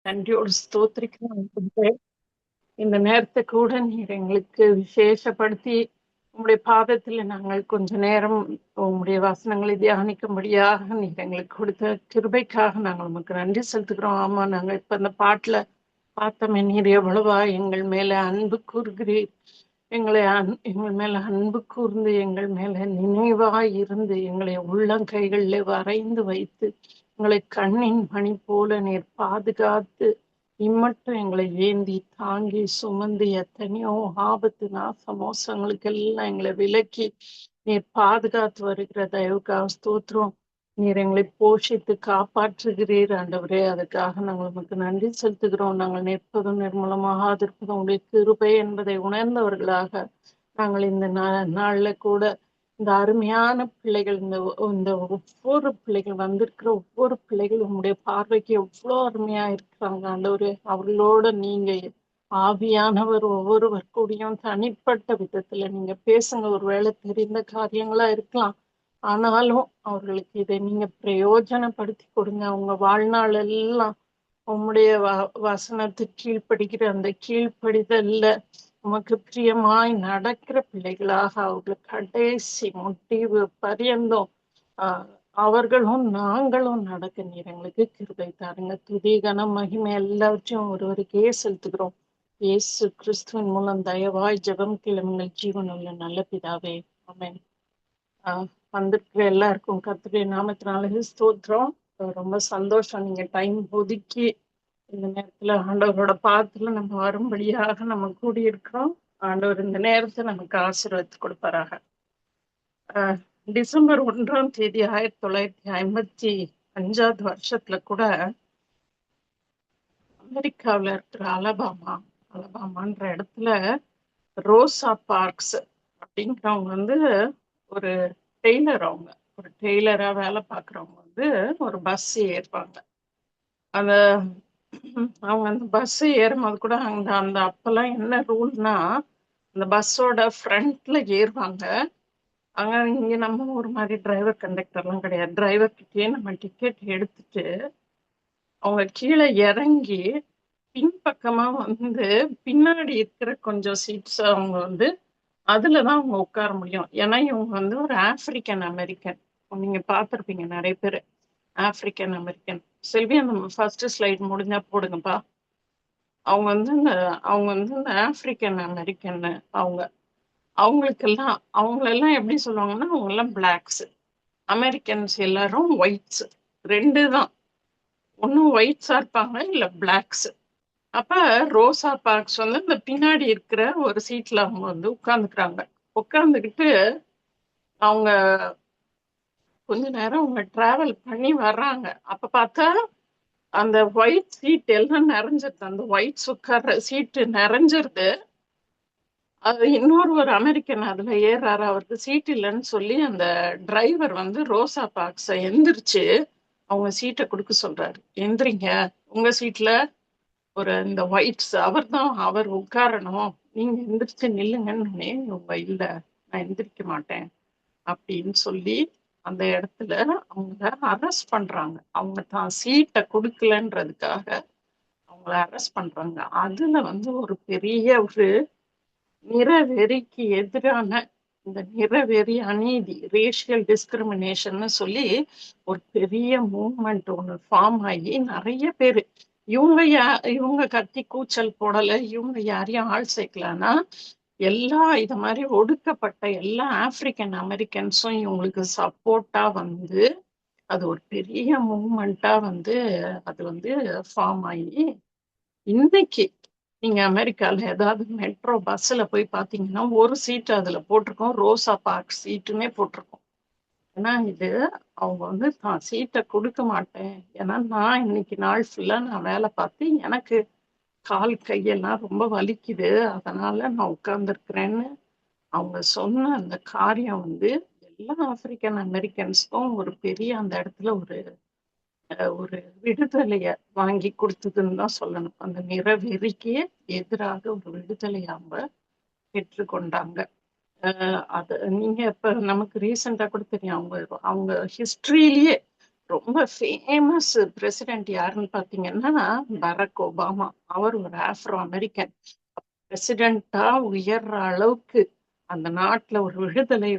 நன்றியோடு ஸ்தோத்திரிக்கிறோம் ஆண்டவரே. இந்த நேரத்தை கூட நீர் எங்களுக்கு விசேஷப்படுத்தி உம்முடைய பாதத்தில் நாங்கள் கொஞ்ச நேரம் உம்முடைய வசனங்களை தியானிக்கும்படியாக நீர் எங்களுக்கு கொடுத்த கிருபைக்காக நாங்கள் உமக்கு நன்றி செலுத்துகிறோம். ஆமா, நாங்கள் இப்ப இந்த பாட்டுல பார்த்தோமே, நீர் எவ்வளவா எங்கள் மேல அன்பு கூறுகிறீர். எங்கள் மேல அன்பு கூர்ந்து எங்கள் மேல நினைவாய் இருந்து எங்களை உள்ளங்கைகளில் வரைந்து வைத்து எங்களை கண்ணின் மணி போல நீர் பாதுகாத்து இம்மட்டும் எங்களை ஏந்தி தாங்கி சுமந்து எத்தனையோ ஆபத்து நாச மோசங்களுக்கு எல்லாம் எங்களை விலக்கி நீர் பாதுகாத்து வருகிற தயவுக்காக ஸ்தோத்திரம். நீர் எங்களை போஷித்து காப்பாற்றுகிறீர் ஆண்டவரே. அதுக்காக நாங்கள் உமக்கு நன்றி செலுத்துகிறோம். நாங்கள் நிற்பதும் நிர்மூலமாக இருப்பதும் உங்களுடைய கிருபை என்பதை உணர்ந்தவர்களாக நாங்கள் இந்த நாள்ல கூட இந்த அருமையான பிள்ளைகள், இந்த ஒவ்வொரு பிள்ளைகள் வந்திருக்கிற ஒவ்வொரு பிள்ளைகளும் உங்களுடைய பார்வைக்கு எவ்வளோ அருமையா இருக்கிறாங்க ஆண்டவரே. அவர்களோட நீங்க ஆவியானவர் ஒவ்வொருவர் கூடயும் தனிப்பட்ட விதத்துல நீங்க பேசுங்க. ஒருவேளை தெரிந்த காரியங்களா இருக்கலாம், ஆனாலும் அவர்களுக்கு இதை நீங்க பிரயோஜனப்படுத்தி கொடுங்க. அவங்க வாழ்நாள் எல்லாம் உம்முடைய வசனத்துக்கு கீழ்ப்படுகிற அந்த கீழ்ப்படிதல்ல உமக்கு பிரியமாய் நடக்கிற பிள்ளைகளாக அவர்களுக்கு கடைசி முடிவு பரியந்தம் அவர்களும் நாங்களும் நடக்க நீர் எங்களுக்கு கிருபை தாருங்க. துதி கனம் மகிமை எல்லாவற்றையும் ஒருவருக்கே செலுத்துகிறோம். இயேசு கிறிஸ்துவின் மூலம் தயவாய் ஜெபம் கிளம்புங்கள் ஜீவனுள்ள நல்ல பிதாவே, ஆமென். வந்திருக்கிற எல்லாருக்கும் கர்த்தருடைய நாமத்தினால ஸ்தோத்திரம். ரொம்ப சந்தோஷம் நீங்க டைம் ஒதுக்கி இந்த நேரத்துல ஆண்டவரோட பாதத்துல நம்ம வரும்படியாக நம்ம கூடியிருக்கிறோம். ஆண்டவர் இந்த நேரத்தை நமக்கு ஆசீர்வாதத்தை கொடுப்பாராக. டிசம்பர் 1ஆம் தேதி 1955 வருஷத்துல கூட அமெரிக்காவில் இருக்கிற அலபாமான்ற இடத்துல ரோசா பார்க்ஸ் அப்படிங்கிறவங்க ஒரு டெய்லர். அவங்க ஒரு டெய்லரா வேலை பார்க்குறவங்க ஒரு பஸ் ஏறுவாங்க. அந்த அவங்க அந்த பஸ் ஏறும்போது கூட அந்த அப்பெல்லாம் என்ன ரூல்னா, அந்த பஸ்ஸோட ஃப்ரண்ட்ல ஏறுவாங்க. இங்க நம்ம ஒரு மாதிரி டிரைவர் கண்டக்டர்லாம் கிடையாது. டிரைவர் கிட்டே நம்ம டிக்கெட் எடுத்துட்டு அவங்க கீழே இறங்கி பின்பக்கமா பின்னாடி இருக்கிற கொஞ்சம் சீட்ஸ் அவங்க அதுலதான் அவங்க உட்கார முடியும். ஏன்னா இவங்க ஒரு ஆப்பிரிக்கன் அமெரிக்கன். நீங்க பார்த்திருப்பீங்க நிறைய பேர் ஆப்பிரிக்கன் அமெரிக்கன். செல்வி, அந்த ஃபர்ஸ்ட் ஸ்லைட் முடிஞ்சா போடுங்கப்பா. அவங்க இந்த ஆப்பிரிக்கன் அமெரிக்கன். அவங்களெல்லாம் எப்படி சொல்லுவாங்கன்னா, அவங்க எல்லாம் பிளாக்ஸ். அமெரிக்கன்ஸ் எல்லாரும் ஒயிட்ஸ். ரெண்டு தான், ஒன்னும் ஒயிட்ஸா இருப்பாங்க இல்ல பிளாக்ஸ். அப்ப ரோசா பார்க்ஸ் இந்த பின்னாடி இருக்கிற ஒரு சீட்ல அவங்க உட்கார்ந்துக்கிறாங்க. உட்கார்ந்துக்கிட்டு அவங்க கொஞ்ச நேரம் அவங்க டிராவல் பண்ணி வர்றாங்க. அப்ப பார்த்தா அந்த ஒயிட் சீட் எல்லாம் நிறைஞ்சிருது. அந்த ஒயிட்ஸ் உட்கார்ற சீட்டு நிறைஞ்சிருது. அது ஒரு அமெரிக்கன் அதுல ஏறாரு. அவருக்கு சீட் இல்லைன்னு சொல்லி அந்த டிரைவர் ரோசா பார்க்ஸ எந்திரிச்சு அவங்க சீட்டை கொடுக்க சொல்றாரு. எந்திரிங்க, உங்க சீட்ல இந்த ஒயிட்ஸ் அவர் உட்காரணும், நீங்க எந்திரிச்சு நில்லுங்கன்னு. இவங்க இல்ல, நான் எந்திரிக்க மாட்டேன் அப்படின்னு சொல்லி அந்த இடத்துல அவங்க அரெஸ்ட் பண்றாங்க. அவங்க தான் சீட்டை கொடுக்கலன்றதுக்காக அவங்கள அரெஸ்ட் பண்றாங்க. அதுல ஒரு பெரிய ஒரு நிறவெறிக்கு எதிரான இந்த நிறவெறி அநீதி, ரேஷியல் டிஸ்கிரிமினேஷன் சொல்லி ஒரு பெரிய மூவ்மெண்ட் ஒண்ணு ஃபார்ம் ஆகி நிறைய பேரு இவங்க கத்தி கூச்சல் போடல, இவங்க யாரையும் ஆள் சேர்க்கலன்னா எல்லா இது மாதிரி ஒடுக்கப்பட்ட எல்லா ஆப்பிரிக்கன் அமெரிக்கன்ஸும் இவங்களுக்கு சப்போர்ட்டா அது ஒரு பெரிய மூவ்மெண்டா அது ஃபார்ம் ஆகி இன்னைக்கு நீங்க அமெரிக்கால ஏதாவது மெட்ரோ பஸ்ல போய் பாத்தீங்கன்னா ஒரு சீட் அதுல போட்டிருக்கோம், ரோசா பார்க் சீட்டுமே போட்டிருக்கோம். ஏன்னா இது அவங்க தான் சீட்டை கொடுக்க மாட்டேன், ஏன்னா நான் இன்னைக்கு நாள் ஃபுல்லா நான் வேலை பார்த்து எனக்கு கால் கையெல்லாம் ரொம்ப வலிக்குது, அதனால நான் உட்கார்ந்துருக்கிறேன்னு அவங்க சொன்ன அந்த காரியம் எல்லா ஆப்பிரிக்கன் அமெரிக்கன்ஸ்க்கும் ஒரு பெரிய அந்த இடத்துல ஒரு விடுதலைய வாங்கி கொடுத்ததுன்னு தான் சொல்லணும். அந்த நிறவெறிக்கு எதிராக ஒரு விடுதலையை அவங்க பெற்றுக்கொண்டாங்க. அது நீங்க இப்ப நமக்கு ரீசெண்டா கூட தெரியும், அவங்க ஹிஸ்டரியிலேயே ரொம்ப ஃபேமஸ் பிரசிடென்ட் யாருன்னு பாத்தீங்கன்னா பராக் ஒபாமா. அவர் ஒரு ஆப்ரோ அமெரிக்கன். பிரசிடென்ட்டா உயர்ற அளவுக்கு அந்த நாட்டுல ஒரு விடுதலை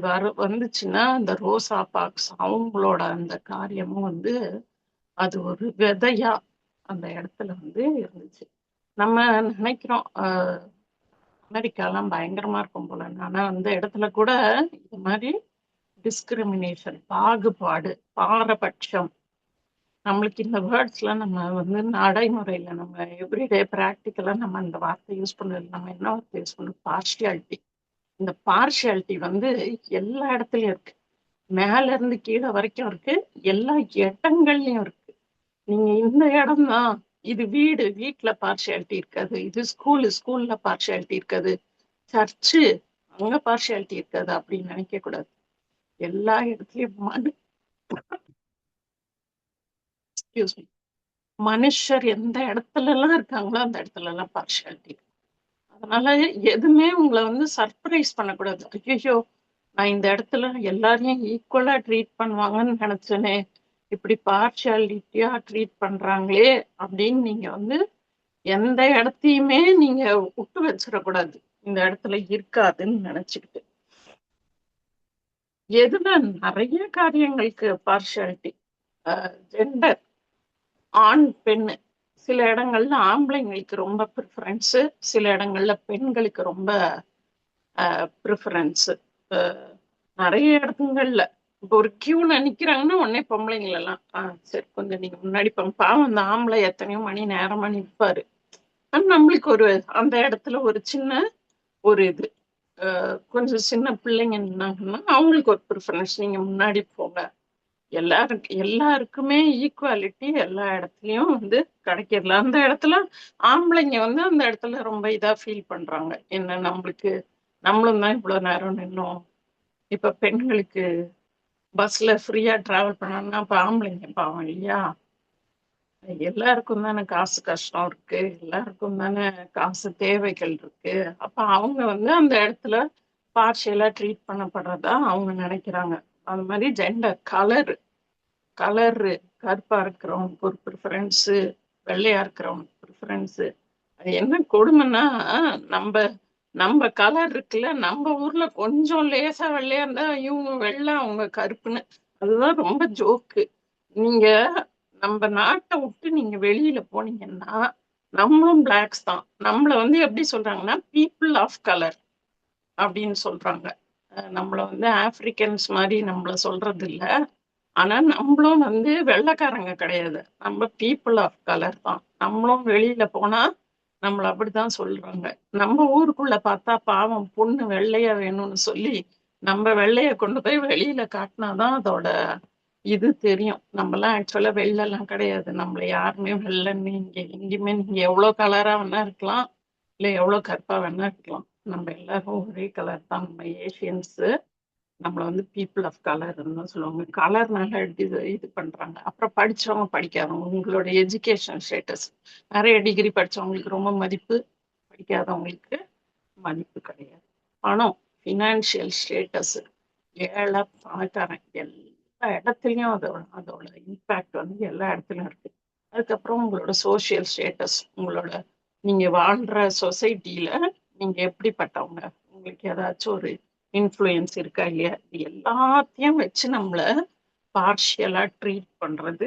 வந்துச்சுன்னா அந்த ரோசா பார்க்ஸ் அவங்களோட அந்த காரியமும் வந்து அது ஒரு விதையா அந்த இடத்துல வந்து இருந்துச்சு. நம்ம நினைக்கிறோம் அமெரிக்காலாம் பயங்கரமா இருக்கும் போல. ஆனா அந்த இடத்துல கூட இது மாதிரி டிஸ்கிரிமினேஷன், பாகுபாடு, பாரபட்சம், நம்மளுக்கு இந்த வேர்ட்ஸ்லாம் நம்ம வந்து நடைமுறையில நம்ம எவ்ரிடே ப்ராக்டிக்கலா நம்ம அந்த வார்த்தை யூஸ் பண்ணது. நம்ம என்ன வார்த்தை யூஸ் பண்ணோம்? பார்ஷியாலிட்டி. இந்த பார்ஷியாலிட்டி வந்து எல்லா இடத்துலயும் இருக்கு. மேல இருந்து கீழே வரைக்கும் இருக்கு. எல்லா இடங்கள்லயும் இருக்கு. நீங்க இந்த இடம் தான், இது வீடு, வீட்டுல பார்ஷியாலிட்டி இருக்காது. இது ஸ்கூல்ல பார்ஷியாலிட்டி இருக்காது. சர்ச்சு, அங்க பார்ஷியாலிட்டி இருக்காது அப்படின்னு நினைக்க கூடாது. எல்லா இடத்துலயும் எக்ஸ்கியூஸ் மீ, மனுஷர் எந்த இடத்துல எல்லாம் இருக்காங்களோ அந்த இடத்துல எல்லாம் பார்ஷியாலிட்டி. அதனால எதுவுமே உங்களை வந்து சர்ப்ரைஸ் பண்ணக்கூடாது. ஐயோ, நான் இந்த இடத்துல எல்லாரையும் ஈக்குவலா ட்ரீட் பண்ணுவாங்கன்னு நினைச்சேனே, இப்படி பார்ஷியாலிட்டியா ட்ரீட் பண்றாங்களே அப்படின்னு நீங்க வந்து எந்த இடத்தையுமே நீங்க விட்டு வச்சிடக்கூடாது. இந்த இடத்துல இருக்காதுன்னு நினைச்சுக்கிட்டு எதுல நிறைய காரியங்களுக்கு பார்ஷியாலிட்டி, ஜெண்டர், ஆண் பெண், சில இடங்கள்ல ஆம்பளைங்களுக்கு ரொம்ப ப்ரிஃபரன்ஸ், சில இடங்கள்ல பெண்களுக்கு ரொம்ப ப்ரிஃபரன்ஸ். நிறைய இடங்கள்ல இப்போ ஒரு கியூல நிக்கிறாங்கன்னா உடனே பொம்பளைங்களெல்லாம் சரி கொஞ்சம் நீங்க முன்னாடி பாவம் அந்த ஆம்பளை எத்தனையோ மணி நேரமா நிற்பாரு. ஆனா நம்மளுக்கு ஒரு அந்த இடத்துல ஒரு சின்ன ஒரு இது கொஞ்சம் சின்ன பிள்ளைங்க நின்னாங்கன்னா அவங்களுக்கு ஒரு ப்ரிஃபரன்ஸ், நீங்க முன்னாடி போங்க. எல்லாருக்குமே ஈக்குவாலிட்டி எல்லா இடத்துலயும் வந்து கிடைக்கிறதுல அந்த இடத்துல ஆம்பளைங்க வந்து அந்த இடத்துல ரொம்ப இதா ஃபீல் பண்றாங்க. என்ன நம்மளும் தான் இவ்வளவு நேரம் நின்னோம். இப்ப பெண்களுக்கு பஸ்ல ஃப்ரீயா டிராவல் பண்ணணும்னா அப்ப ஆம்பளைங்க பாவம் இல்லையா? எல்லாருக்கும் தானே காசு கஷ்டம் இருக்கு, எல்லாருக்கும் தானே காசு தேவைகள் இருக்கு. அப்ப அவங்க வந்து அந்த இடத்துல பார்ஷியலா ட்ரீட் பண்ணப்படுறதா அவங்க நினைக்கிறாங்க. அது மாதிரி ஜெண்டர், கலரு, கருப்பா இருக்கிறவனுக்கு ஒரு ப்ரிஃபரன்ஸு, வெள்ளையா இருக்கிறவனுக்கு ப்ரிஃபரன்ஸு. அது என்ன கொடுமைன்னா, நம்ம நம்ம கலர் இருக்குல்ல, நம்ம ஊர்ல கொஞ்சம் லேசா வெள்ளையா இருந்தா இவங்க வெள்ளை அவங்க கருப்புன்னு. அதுதான் ரொம்ப ஜோக்கு. நீங்க நம்ம நாட்டை விட்டு நீங்க வெளியில போனீங்கன்னா நம்மளும் பிளாக்ஸ் தான். நம்மள வந்து எப்படி சொல்றாங்கன்னா பீப்புள் ஆஃப் கலர் அப்படின்னு சொல்றாங்க. நம்மள வந்து ஆப்பிரிக்கன்ஸ் மாதிரி நம்மள சொல்றது இல்ல. ஆனா நம்மளும் வந்து வெள்ளைக்காரங்க கிடையாது, நம்ம பீப்புள் ஆஃப் கலர் தான். நம்மளும் வெளியில போனா நம்மள அப்படித்தான் சொல்றாங்க. நம்ம ஊருக்குள்ள பார்த்தா பாவம் பொண்ணு வெள்ளையா வேணும்னு சொல்லி நம்ம வெள்ளைய கொண்டு போய் வெளியில காட்டினாதான் அதோட இது தெரியும். நம்மலாம் ஆக்சுவலா வெள்ளெல்லாம் கிடையாது. நம்மள யாருமே வெள்ளைன்னு இங்க எங்கேயுமே நீங்க எவ்வளவு கலரா வேணா இருக்கலாம், இல்ல எவ்வளவு கருப்பா வேணா இருக்கலாம். நம்ம எல்லாரும் ஒரே கலர் தான். நம்ம ஏஷியன்ஸ் நம்மள வந்து பீப்புள் ஆஃப் கலர்ன்னு சொல்லுவாங்க. கலர்னால இது பண்றாங்க. அப்புறம் படிச்சவங்க படிக்காதவங்க உங்களோட எஜுகேஷன் ஸ்டேட்டஸ். நிறைய டிகிரி படிச்சவங்களுக்கு ரொம்ப மதிப்பு, படிக்காதவங்களுக்கு மதிப்பு கிடையாது. பணம், ஃபினான்சியல் ஸ்டேட்டஸ், ஏழை பணக்காரன் எல்லா இடத்துலயும் அதோட இம்பாக்ட் வந்து எல்லா இடத்துலயும் இருக்கு. அதுக்கப்புறம் உங்களோட சோசியல் ஸ்டேட்டஸ், உங்களோட நீங்க வாழ்ற சொசைட்டில நீங்க எப்படிப்பட்டவங்க, உங்களுக்கு ஏதாச்சும் ஒரு இன்ஃப்ளூயன்ஸ் இருக்கா இல்லையா, இது எல்லாத்தையும் வச்சு நம்மள பார்ஷியலா ட்ரீட் பண்றது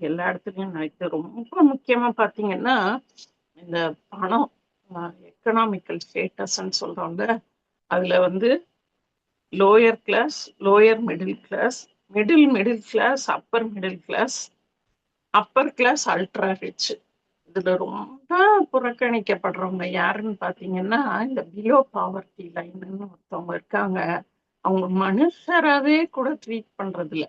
எல்லா இடத்துலயும் நடக்குது. ரொம்ப முக்கியமா பாத்தீங்கன்னா இந்த பணம், எக்கனாமிக்கல் ஸ்டேட்டஸ்ன்னு சொல்றோம்ல, அதுல வந்து lower class, lower middle class, middle class, upper middle class, upper class, ultra rich. இதுல ரொம்ப புறக்கணிக்கப்படுறவங்க யாருன்னு பாத்தீங்கன்னா இந்த பிலோ பாவர்ட்டி லைன்னு ஒருத்தவங்க இருக்காங்க. அவங்க மனுஷராவே கூட ட்ரீட் பண்றது இல்ல.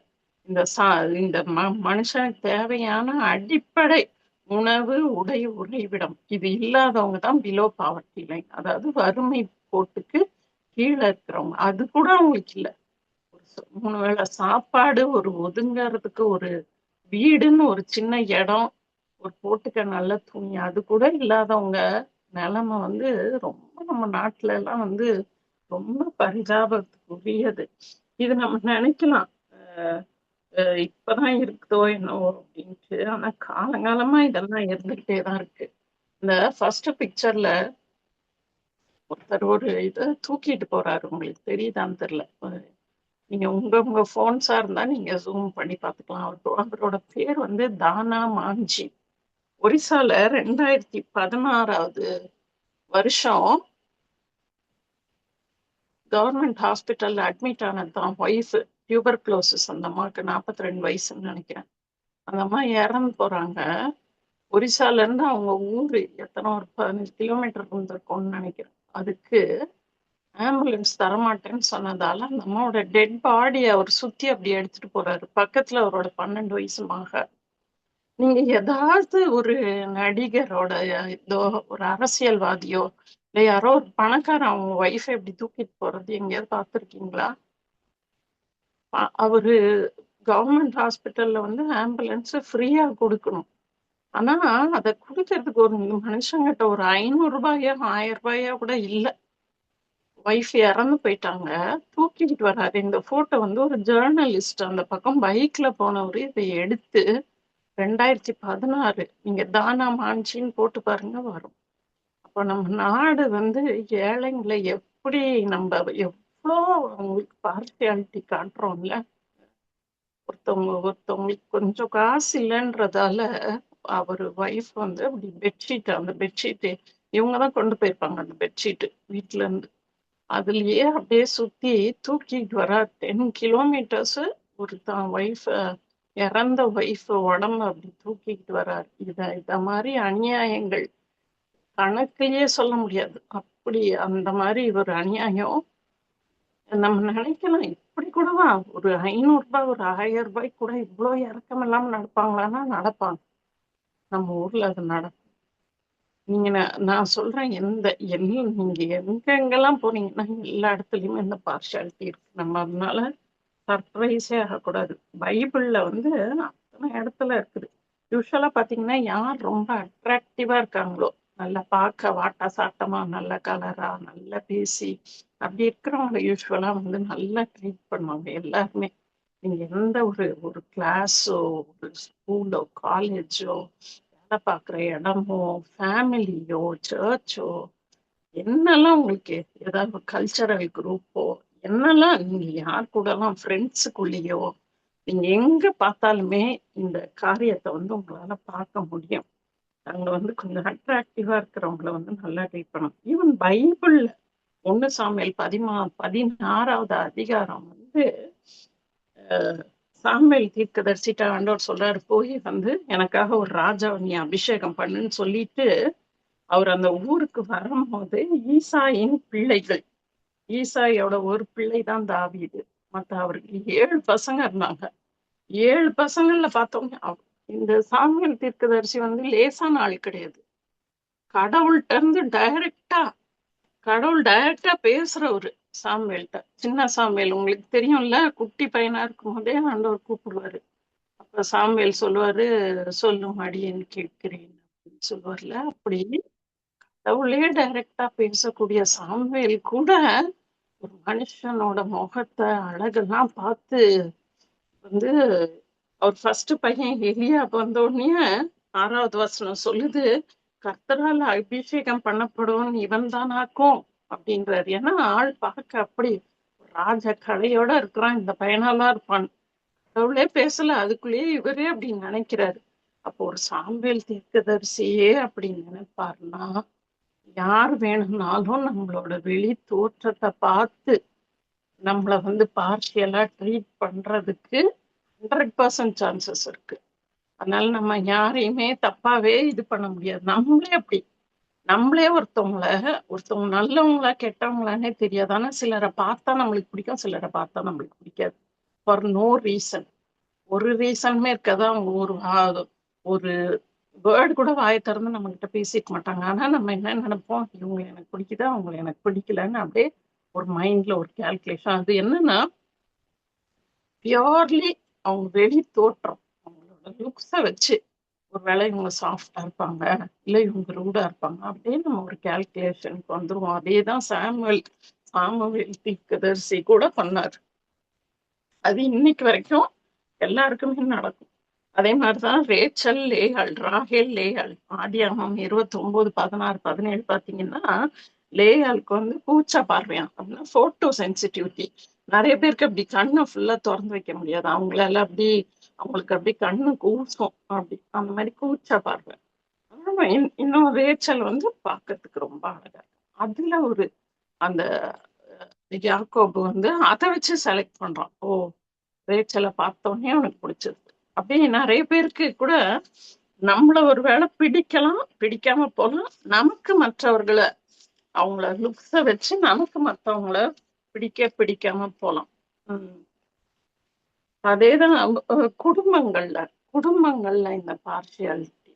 இந்த மனுஷனுக்கு தேவையான அடிப்படை உணவு, உடை, உறைவிடம் இது இல்லாதவங்க தான் பிலோ பாவர்ட்டி லைன், அதாவது வறுமை கோட்டுக்கு கீழே இருக்கிறவங்க. அது கூட அவங்களுக்கு இல்ல. ஒரு 3 வேளை சாப்பாடு, ஒரு ஒதுங்கறதுக்கு ஒரு வீடுன்னு ஒரு சின்ன இடம், ஒரு போட்டுக்க நல்ல துணி, அது கூட இல்லாதவங்க நிலைமை வந்து ரொம்ப நம்ம நாட்டுல எல்லாம் வந்து ரொம்ப பரிதாபத்துக்குரியது. இது நம்ம நினைக்கலாம் இப்பதான் இருக்குதோ என்னவோ அப்படின்ட்டு. ஆனா காலங்காலமா இதெல்லாம் இருந்துகிட்டே தான் இருக்கு. இந்த ஃபர்ஸ்ட் பிக்சர்ல ஒருத்தர் ஒரு இத தூக்கிட்டு போறாரு. உங்களுக்கு தெரியுதான்னு தெரியல. நீங்க உங்க உங்க ஃபோன்ஸா இருந்தா நீங்க ஜூம் பண்ணி பார்த்துக்கலாம். அவரோட பேர் வந்து தானா மாஞ்சி. ஒரிசால 2016வது வருஷம் கவர்மெண்ட் ஹாஸ்பிட்டல்ல அட்மிட் ஆனது தான் ஒய்ஃப். டியூபர்குலோசிஸ். அந்த அம்மாவுக்கு 42 வயசுன்னு நினைக்கிறேன். அந்த அம்மா இறந்து போறாங்க. ஒரிசால இருந்து அவங்க ஊரு எத்தனை ஒரு 15 கிலோமீட்டர் இருந்திருக்கும்னு நினைக்கிறேன். அதுக்கு ஆம்புலன்ஸ் தரமாட்டேன்னு சொன்னதால அந்த அம்மாவோட டெட் பாடி அவர் சுத்தி அப்படி எடுத்துட்டு போறாரு. பக்கத்துல அவரோட 12 வயசு மக. நீங்க ஏதாவது ஒரு நடிகரோட இதோ ஒரு அரசியல்வாதியோ இல்ல யாரோ ஒரு பணக்காரன் அவங்க ஒய்ஃபை எப்படி தூக்கிட்டு போறது எங்கேயாவது பார்த்துருக்கீங்களா? அவரு கவர்மெண்ட் ஹாஸ்பிட்டல்ல வந்து ஆம்புலன்ஸ் ஃப்ரீயா கொடுக்கணும். ஆனா அதை குடுக்கறதுக்கு ஒரு மனுஷங்கிட்ட ஒரு 500 ரூபாயோ 1000 ரூபாயோ கூட இல்ல. ஒய்ஃப் இறந்து போயிட்டாங்க. தூக்கிட்டு வராரு. இந்த போட்டோ வந்து ஒரு ஜேர்னலிஸ்ட் அந்த பக்கம் பைக்ல போனவரு இதை எடுத்து 2016 நீங்க தானா மாஞ்சின்னு போட்டு பாருங்க வரும். அப்போ நம்ம நாடு வந்து ஏழைங்களை எப்படி நம்ம எவ்வளோ அவங்களுக்கு பார்சியாலிட்டி காட்டுறோம்ல. ஒருத்தவங்களுக்கு கொஞ்சம் காசு இல்லைன்றதால அவர் ஒய்ஃப் வந்து அப்படி பெட்ஷீட் அந்த பெட்ஷீட்டு இவங்க தான் கொண்டு போயிருப்பாங்க. அந்த பெட்ஷீட்டு வீட்டுல இருந்து அதுலயே அப்படியே சுத்தி தூக்கிட்டு வர 10 கிலோமீட்டர்ஸ் ஒரு தான் ஒய்ஃப் இறந்த ஒய்ஃப் உடம்பு அப்படி தூக்கிட்டு வர்றாரு. இத மாதிரி அநியாயங்கள் கணக்கிலேயே சொல்ல முடியாது. அப்படி அந்த மாதிரி ஒரு அநியாயம் நம்ம நினைக்கலாம். இப்படி கூடவா ஒரு 500 ரூபாய் ஒரு 1000 ரூபாய்க்கு கூட இவ்வளவு இறக்கம் இல்லாம நடப்பாங்களான்னா நடப்பாங்க. நம்ம ஊர்ல அது நடக்கும். நீங்க நான் சொல்றேன் நீங்க எங்கெங்கெல்லாம் போனீங்கன்னா எல்லா இடத்துலயுமே இந்த பார்ஷாலிட்டி இருக்கு. நம்ம அதனால சர்ப்ரைஸே ஆகக்கூடாது. பைபிள்ல வந்து அத்தனை இடத்துல இருக்குது. யூஸ்வலா பாத்தீங்கன்னா யார் ரொம்ப அட்ராக்டிவா இருக்காங்களோ நல்லா பார்க்க வாட்டா சாட்டமா நல்ல கலரா நல்லா பேசி அப்படி இருக்கிறவங்க யூஸ்வலா வந்து நல்லா ட்ரீட் பண்ணுவாங்க எல்லாருமே. நீங்க எந்த ஒரு ஒரு கிளாஸோ ஒரு ஸ்கூலோ காலேஜோ வேலை பார்க்குற இடமோ ஃபேமிலியோ சர்ச்சோ என்னெல்லாம் உங்களுக்கு ஏதாவது கல்ச்சரல் குரூப்போ என்னெல்லாம் நீங்க யார் கூடலாம் ஃப்ரெண்ட்ஸுக்குள்ளேயோ நீங்க எங்க பார்த்தாலுமே இந்த காரியத்தை வந்து உங்களால பார்க்க முடியும். அங்க வந்து கொஞ்சம் அட்ராக்டிவா இருக்கிறவங்கள வந்து நல்லா ட்ரீட் பண்ணணும். ஈவன் பைபிள்ல 1 சாமுவேல் 16வது அதிகாரம் வந்து சாமுவேல் தீர்க்கதரிசிட்ட ஆண்டவர் சொல்றாரு, போய் வந்து எனக்காக ஒரு ராஜாவை நீ அபிஷேகம் பண்ணுன்னு சொல்லிட்டு அவர் அந்த ஊருக்கு வரும்போது ஈசாயின் பிள்ளைகள் ஈசாயோட ஒரு பிள்ளை தான் தாவீது. மத்த அவருக்கு 7 பசங்க இருந்தாங்க. 7 பசங்கள்ல பார்த்தோம்னா இந்த சாமுவேல் தீர்க்கதரிசி வந்து லேசான ஆள் கிடையாது. கடவுள்கிட்ட இருந்து கடவுள் டைரக்டா பேசுறவரு சாமுவேல்கிட்ட. சின்ன சாமுவேல் உங்களுக்கு தெரியும்ல, குட்டி பையனா இருக்கும் போதே ஆண்டவர் கூப்பிடுவாரு. அப்ப சாமுவேல் சொல்லுவாரு, சொல்லும் அடியேன் கேட்கிறேன் அப்படின்னு சொல்லுவார்ல. அப்படி கடவுளே டைரக்டா பேசக்கூடிய சாமுவேல் கூட ஒரு மனுஷனோட முகத்தை அழகெல்லாம் பார்த்து வந்து அவர் ஃபர்ஸ்ட் பையன் எலியா வந்த உடனே 6வது வசனம் சொல்லுது, கர்த்தரால் அபிஷேகம் பண்ணப்படும் இவன் தானாக்கும் அப்படின்றாரு. ஏன்னா ஆள் பார்க்க அப்படி ராஜ கலையோட இருக்கிறான், இந்த பையனாலாம் இருப்பான். கடவுளே பேசல, அதுக்குள்ளேயே இவரே அப்படின்னு நினைக்கிறாரு. அப்போ ஒரு சாம்பேல் தீர்க்கதரிசியே அப்படி நினைப்பாருன்னா யார் வேணும்னாலும் நம்மளோட வெளி தோற்றத்தை பார்த்து நம்மள வந்து பார்ஷியலா ட்ரீட் பண்றதுக்கு 100% சான்சஸ் இருக்கு. அதனால நம்ம யாரையுமே தப்பாவே இது பண்ண முடியாது. நம்மளே ஒருத்தவங்க நல்லவங்களா கெட்டவங்களானே தெரியாது. ஆனா சிலரை பார்த்தா நம்மளுக்கு பிடிக்கும், சிலரை பார்த்தா நம்மளுக்கு பிடிக்காது. For no reason. ஒரு ரீசனுமே இருக்காது. அவங்க ஒரு வேர்டு கூட வாயை திறந்து நம்ம கிட்ட பேசிக்க மாட்டாங்க. ஆனா நம்ம என்ன நினைப்போம், இவங்க எனக்கு பிடிக்குதா அவங்க எனக்கு பிடிக்கலன்னு அப்படியே ஒரு மைண்ட்ல ஒரு கால்குலேஷன். அது என்னன்னா பியோர்லி அவங்க வெளி தோற்றம் அவங்களோட லுக்ஸை வச்சு ஒருவேளை இவங்க சாஃப்டா இருப்பாங்க இல்ல இவங்க ரூடா இருப்பாங்க அப்படியே நம்ம ஒரு கால்குலேஷனுக்கு வந்துருவோம். அதேதான் சாமுவேல் தீர்க்கதரிசி கூட பண்ணாரு. அது இன்னைக்கு வரைக்கும் எல்லாருக்குமே நடக்கும். அதே மாதிரிதான் ரேச்சல், லேயாள், ராகேல், லேயாள். ஆதியாகமம் 29, 16, 17 பாத்தீங்கன்னா லேயாளுக்கு வந்து பூச்ச பார்வையாம், அப்படின்னா போட்டோ சென்சிட்டிவிட்டி. நிறைய பேருக்கு அப்படி கண்ணை ஃபுல்லா திறந்து வைக்க முடியாது, அவங்களால அப்படி அவங்களுக்கு அப்படி கண்ணு கூசும், அப்படி அந்த மாதிரி கூச்ச பார்வை. ஆமா, இன்னும் ரேச்சல் வந்து பார்க்கிறதுக்கு ரொம்ப அழகா இருக்கும். அதுல ஒரு அந்த யாக்கோபு வந்து அதை வச்சு செலக்ட் பண்றான். ஓ, ரேச்சலை பார்த்தோன்னே அவனுக்கு பிடிச்சது. அப்படியே நிறைய பேருக்கு கூட நம்மள ஒரு வேளை பிடிக்கலாம், பிடிக்காம போகலாம். நமக்கு மற்றவர்களை அவங்கள லுக்ஸ வச்சு நமக்கு மற்றவங்கள பிடிக்காம போகலாம். அதேதான் குடும்பங்கள்ல இந்த பார்ஷியாலிட்டி.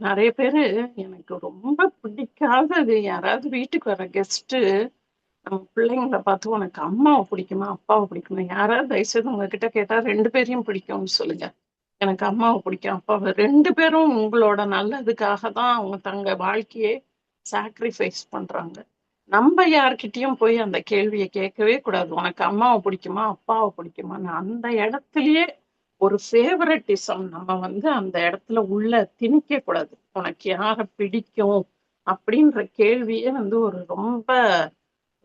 நிறைய பேரு எனக்கு ரொம்ப பிடிக்காதது, யாராவது வீட்டுக்கு வர கெஸ்ட் நம்ம பிள்ளைங்களை பார்த்து உனக்கு அம்மாவை பிடிக்குமா அப்பாவை பிடிக்குமா, யாராவது தயவுசெய்து உங்ககிட்ட கேட்டா 2 பேரையும் பிடிக்கும்னு சொல்லுங்க. எனக்கு அம்மாவை பிடிக்கும் அப்பாவை, 2 பேரும் உங்களோட நல்லதுக்காக தான் அவங்க தங்க வாழ்க்கையே சாக்ரிஃபைஸ் பண்றாங்க. நம்ம யார்கிட்டயும் போய் அந்த கேள்வியை கேட்கவே கூடாது, உனக்கு அம்மாவை பிடிக்குமா அப்பாவை பிடிக்குமான்னு. அந்த இடத்துலயே ஒரு ஃபேவரட்டிசம் நம்ம வந்து அந்த இடத்துல உள்ள திணிக்க கூடாது. உனக்கு யார பிடிக்கும் அப்படின்ற கேள்வியே வந்து ஒரு ரொம்ப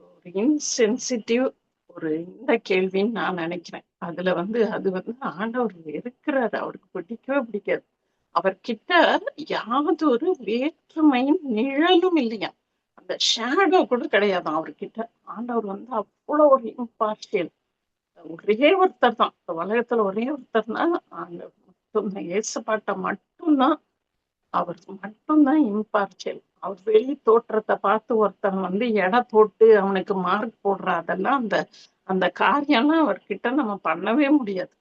ஒரு இன்சென்சிட்டிவ் ஒரு இந்த கேள்வின்னு நான் நினைக்கிறேன். அதுல வந்து அது வந்து ஆண்டவர் இருக்கிறாரு, அவருக்கு பிடிக்கவே பிடிக்காது. அவர்கிட்ட யாதொரு வேற்றுமையும் நிழலும் இல்லையா, அந்த ஷேடோ கூட கிடையாது அவர்கிட்ட. ஆண்டவர் வந்து அவ்வளவு ஒரு இம்பார்ஷியல். ஒரே ஒருத்தர் தான் உலகத்துல, ஒரே ஒருத்தர் தான் அந்த மட்டும்தான், இயேசுபாட்ட மட்டும்தான், அவர் மட்டும்தான் இம்பார்ஷியல். அவர் வெளி தோற்றத்தை பார்த்து ஒருத்தன் வந்து எடை போட்டு அவனுக்கு மார்க் போடுற அதெல்லாம் அந்த அந்த காரியம்லாம் அவர்கிட்ட நம்ம பண்ணவே முடியாது.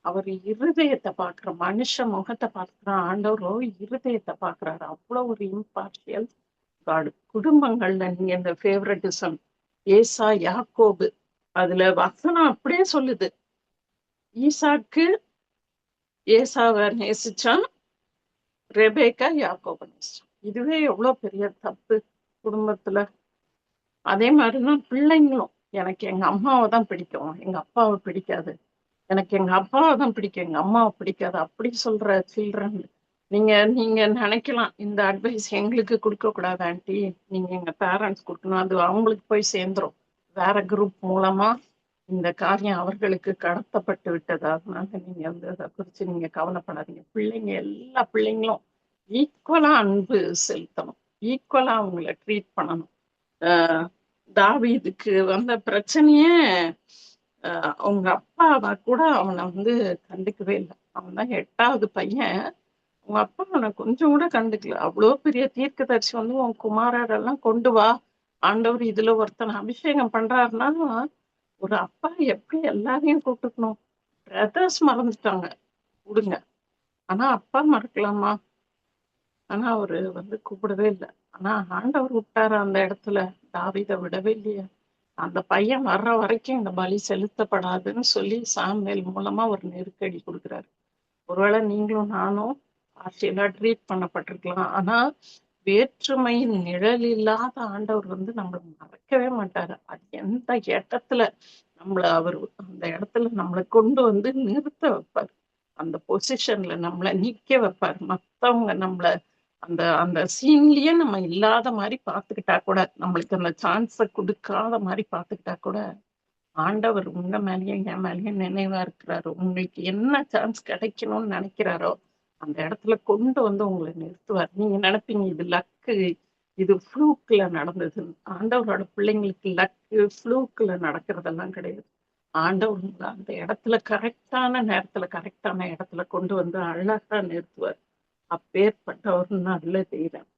அவர் இருதயத்தை பார்க்கிற, மனுஷ முகத்தை பார்க்கிற ஆண்டவரோ இருதயத்தை பார்க்கிறாரு. அவ்வளவு ஒரு இம்பார்ஷியல் காடு. குடும்பங்கள்ல நீங்க இந்த ஃபேவரட்டிசம், ஏசா யாக்கோபு, அதுல வசனம் அப்படியே சொல்லுது, ஈசாக்கு ஏசாவை நேசிச்சான், ரெபேக்கா யாக்கோபை நேசிச்சான். இதுவே எவ்வளவு பெரிய தப்பு குடும்பத்துல. அதே மாதிரிதான் பிள்ளைங்களும், எனக்கு எங்க அம்மாவை தான் பிடிக்கும் எங்க அப்பாவை பிடிக்காது, எனக்கு எங்க அப்பாவை தான் பிடிக்கும் எங்க அம்மாவை பிடிக்காது அப்படி சொல்ற சில்ட்ரன். நீங்க நீங்க நினைக்கலாம் இந்த அட்வைஸ் எங்களுக்கு கொடுக்க கூடாது ஆண்டி, நீங்க எங்க பேரண்ட்ஸ் கொடுக்கணும், அது அவங்களுக்கு போய் சேர்ந்துரும், வேற குரூப் மூலமா இந்த காரியம் அவர்களுக்கு கடத்தப்பட்டு விட்டது, அதனால நீங்க வந்து அதை குறிச்சு நீங்க கவலைப்படாதீங்க. பிள்ளைங்க, எல்லா பிள்ளைங்களும் ஈக்குவலா அன்பு செலுத்தணும், ஈக்குவலா அவங்கள ட்ரீட் பண்ணணும். தாவீதுக்கு வந்த பிரச்சனையே அவங்க அப்பாவை கூட அவனை வந்து கண்டுக்கவே இல்லை. அவன் தான் 8வது பையன், உங்க அப்பா அவனை கொஞ்சம் கூட கண்டுக்கல. அவ்வளோ பெரிய தீர்க்கதரிசி வந்து உன் குமாரரெல்லாம் கொண்டு வா, ஆண்டவர் இதுல ஒருத்தனை அபிஷேகம் பண்றாருன்னா, ஒரு அப்பா எப்படி எல்லாரையும் கூப்பிட்டுக்கணும். பிரதர்ஸ் மறந்துட்டாங்க விடுங்க, ஆனா அப்பா மறக்கலாமா? ஆனா அவரு வந்து கூப்பிடவே இல்லை. ஆனா ஆண்டவர் விட்டாரு அந்த இடத்துல, தாவீதை விடவே இல்லையா. அந்த பையன் வர்ற வரைக்கும் இந்த பலி செலுத்தப்படாதுன்னு சொல்லி சாமுவேல் மூலமா ஒரு நெருக்கடி கொடுக்குறாரு. ஒருவேளை நீங்களும் நானும் ஆட்சியெல்லா ட்ரீட் பண்ணப்பட்டிருக்கலாம், ஆனா வேற்றுமையின் நிழல் இல்லாத ஆண்டவர் வந்து நம்மளை மறக்கவே மாட்டாரு. அது எந்த இடத்துல நம்மள அவர் அந்த இடத்துல நம்மளை கொண்டு வந்து நிறுத்த வைப்பார், அந்த பொசிஷன்ல நம்மளை நிக்க வைப்பார். மத்தவங்க நம்மள அந்த அந்த சீன்லயே நம்ம இல்லாத மாதிரி பார்த்துக்கிட்டா கூட, நம்மளுக்கு அந்த சான்ஸை கொடுக்காத மாதிரி பார்த்துக்கிட்டா கூட, ஆண்டவர் உங்க மேலேயும் என் மேலேயும் நினைவா இருக்கிறாரு. உங்களுக்கு என்ன சான்ஸ் கிடைக்கணும்னு நினைக்கிறாரோ அந்த இடத்துல கொண்டு வந்து உங்களை நிறுத்துவார். நீங்க நினைப்பீங்க இது லக்கு, இது ஃப்ளூக்ல நடந்ததுன்னு. ஆண்டவரோட பிள்ளைங்களுக்கு லக்கு ஃப்ளூக்ல நடக்கிறதெல்லாம் கிடையாது. ஆண்டவர் உங்களை அந்த இடத்துல கரெக்டான நேரத்துல கரெக்டான இடத்துல கொண்டு வந்து அழகா நிறுத்துவார். அப்பேற்பட்ட ஒரு நல்ல தெய்வம்.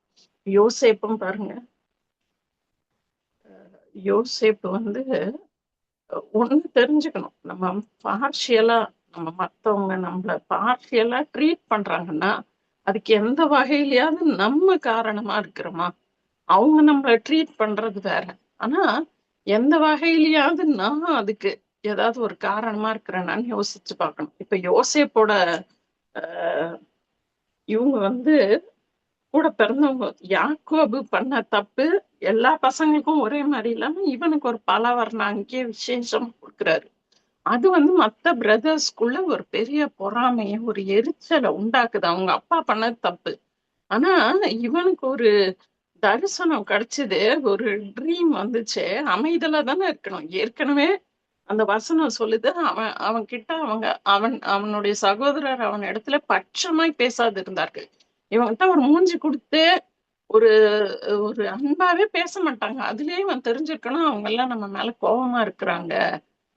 யோசேப்பும் பாருங்க, யோசேப்பு வந்து ஒண்ணு தெரிஞ்சுக்கணும், நம்ம பார்ஷியலா, நம்ம மத்தவங்க நம்மள பார்ஷியலா ட்ரீட் பண்றாங்கன்னா அதுக்கு எந்த வகையிலயாவது நம்ம காரணமா இருக்கிறோமா? அவங்க நம்மள ட்ரீட் பண்றது வேற, ஆனா எந்த வகையிலயாவது நான் அதுக்கு ஏதாவது ஒரு காரணமா இருக்கிறேன்னு யோசிச்சு பார்க்கணும். இப்ப யோசேப்போட இவங்க வந்து கூட பிறந்தவங்க, யாக்கோபு பண்ண தப்பு எல்லா பசங்களுக்கும் ஒரே மாதிரி இல்லாம இவனுக்கு ஒரு பலவர்ண அங்கேயே விசேஷம் கொடுக்குறாரு. அது மத்த பிரதர்ஸ்குள்ள ஒரு பெரிய பொறாமைய, ஒரு எரிச்சலை உண்டாக்குது. அவங்க அப்பா பண்ணது தப்பு. ஆனா இவனுக்கு ஒரு தரிசனம் கிடைச்சது, ஒரு ட்ரீம் வந்துச்சு. அமைதலா தானே இருக்கணும். ஏற்கனவே அந்த வசனம் சொல்லுது, அவன் அவன் கிட்ட அவனுடைய சகோதரர் அவன் இடத்துல பட்சமாய் பேசாது இருந்தார்கள். இவன்கிட்ட ஒரு மூஞ்சி கொடுத்து ஒரு ஒரு அன்பாவே பேச மாட்டாங்க. அதுலயே இவன் தெரிஞ்சிருக்கணும் அவங்க எல்லாம் நம்ம மேல கோபமா இருக்கிறாங்க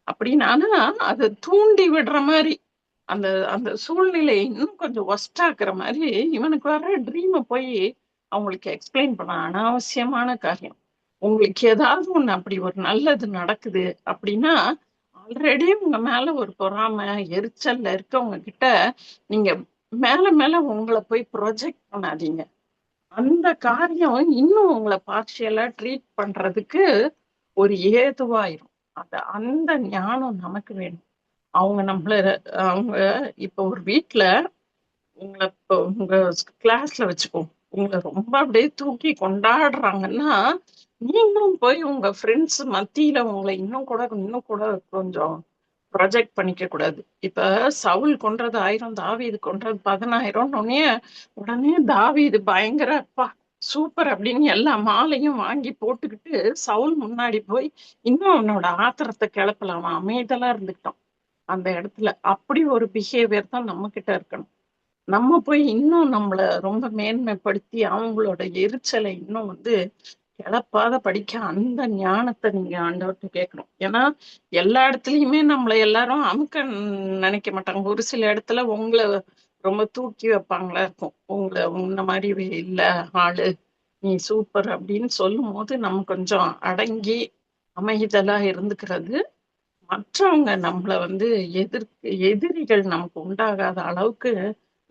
அப்படின்னு. ஆனா அதை தூண்டி விடுற மாதிரி அந்த அந்த சூழ்நிலையை இன்னும் கொஞ்சம் ஒஸ்ட் ஆக்குற மாதிரி இவனுக்கு வர்ற ட்ரீமை போய் அவங்களுக்கு எக்ஸ்பிளைன் பண்ண அனாவசியமான காரியம். உங்களுக்கு ஏதாவது ஒண்ணு அப்படி ஒரு நல்லது நடக்குது அப்படின்னா ஆல்ரெடி உங்க மேல ஒரு பொறாமை எரிச்சல்ல இருக்கவங்க கிட்ட நீங்க மேல மேல உங்களை போய் ப்ரொஜெக்ட் பண்ணாதீங்க. அந்த காரியம் இன்னும் உங்களை பார்ஷியலா ட்ரீட் பண்றதுக்கு ஒரு ஏதுவாயிரும். அந்த ஞானம் நமக்கு வேணும். அவங்க நம்மள அவங்க இப்ப ஒரு வீட்டுல உங்களை இப்போ உங்க கிளாஸ்ல வச்சுக்கோ, உங்களை ரொம்ப அப்படியே தூக்கி கொண்டாடுறாங்கன்னா நீங்களும் போய் உங்க ஃப்ரெண்ட்ஸ் மத்தியில உங்களை இன்னும் கூட கொஞ்சம் ப்ரொஜெக்ட் பண்ணிக்க கூடாது. இப்ப சவுல் கொன்றது 1000, தாவீது கொன்றது 10,000 உடனே தாவீது பயங்கர அப்பா சூப்பர் அப்படின்னு எல்லா மாலையும் வாங்கி போட்டுக்கிட்டு சவுல் முன்னாடி போய் இன்னும் அவனோட ஆத்திரத்தை கிளப்பலாம். அமைதலா இருந்துக்கிட்டான் அந்த இடத்துல. அப்படி ஒரு பிஹேவியர் தான் நம்ம கிட்ட இருக்கணும். நம்ம போய் இன்னும் நம்மள ரொம்ப மேன்மைப்படுத்தி அவங்களோட எரிச்சலை இன்னும் கிளப்பாத படிக்க அந்த ஞானத்தை நீங்க ஆண்டவர்கிட்ட கேட்கணும். ஏன்னா எல்லா இடத்துலயுமே நம்மள எல்லாரும் அமுக்க நினைக்க மாட்டாங்க. ஒரு சில இடத்துல உங்களை ரொம்ப தூக்கி வைப்பாங்களா இருக்கும். உங்களை உன்ன மாதிரி இல்ல ஆளு, நீ சூப்பர் அப்படின்னு சொல்லும் போது நம்ம கொஞ்சம் அடங்கி அமைதலா இருந்துக்கிறது மற்றவங்க நம்மள எதிரிகள் நமக்கு உண்டாகாத அளவுக்கு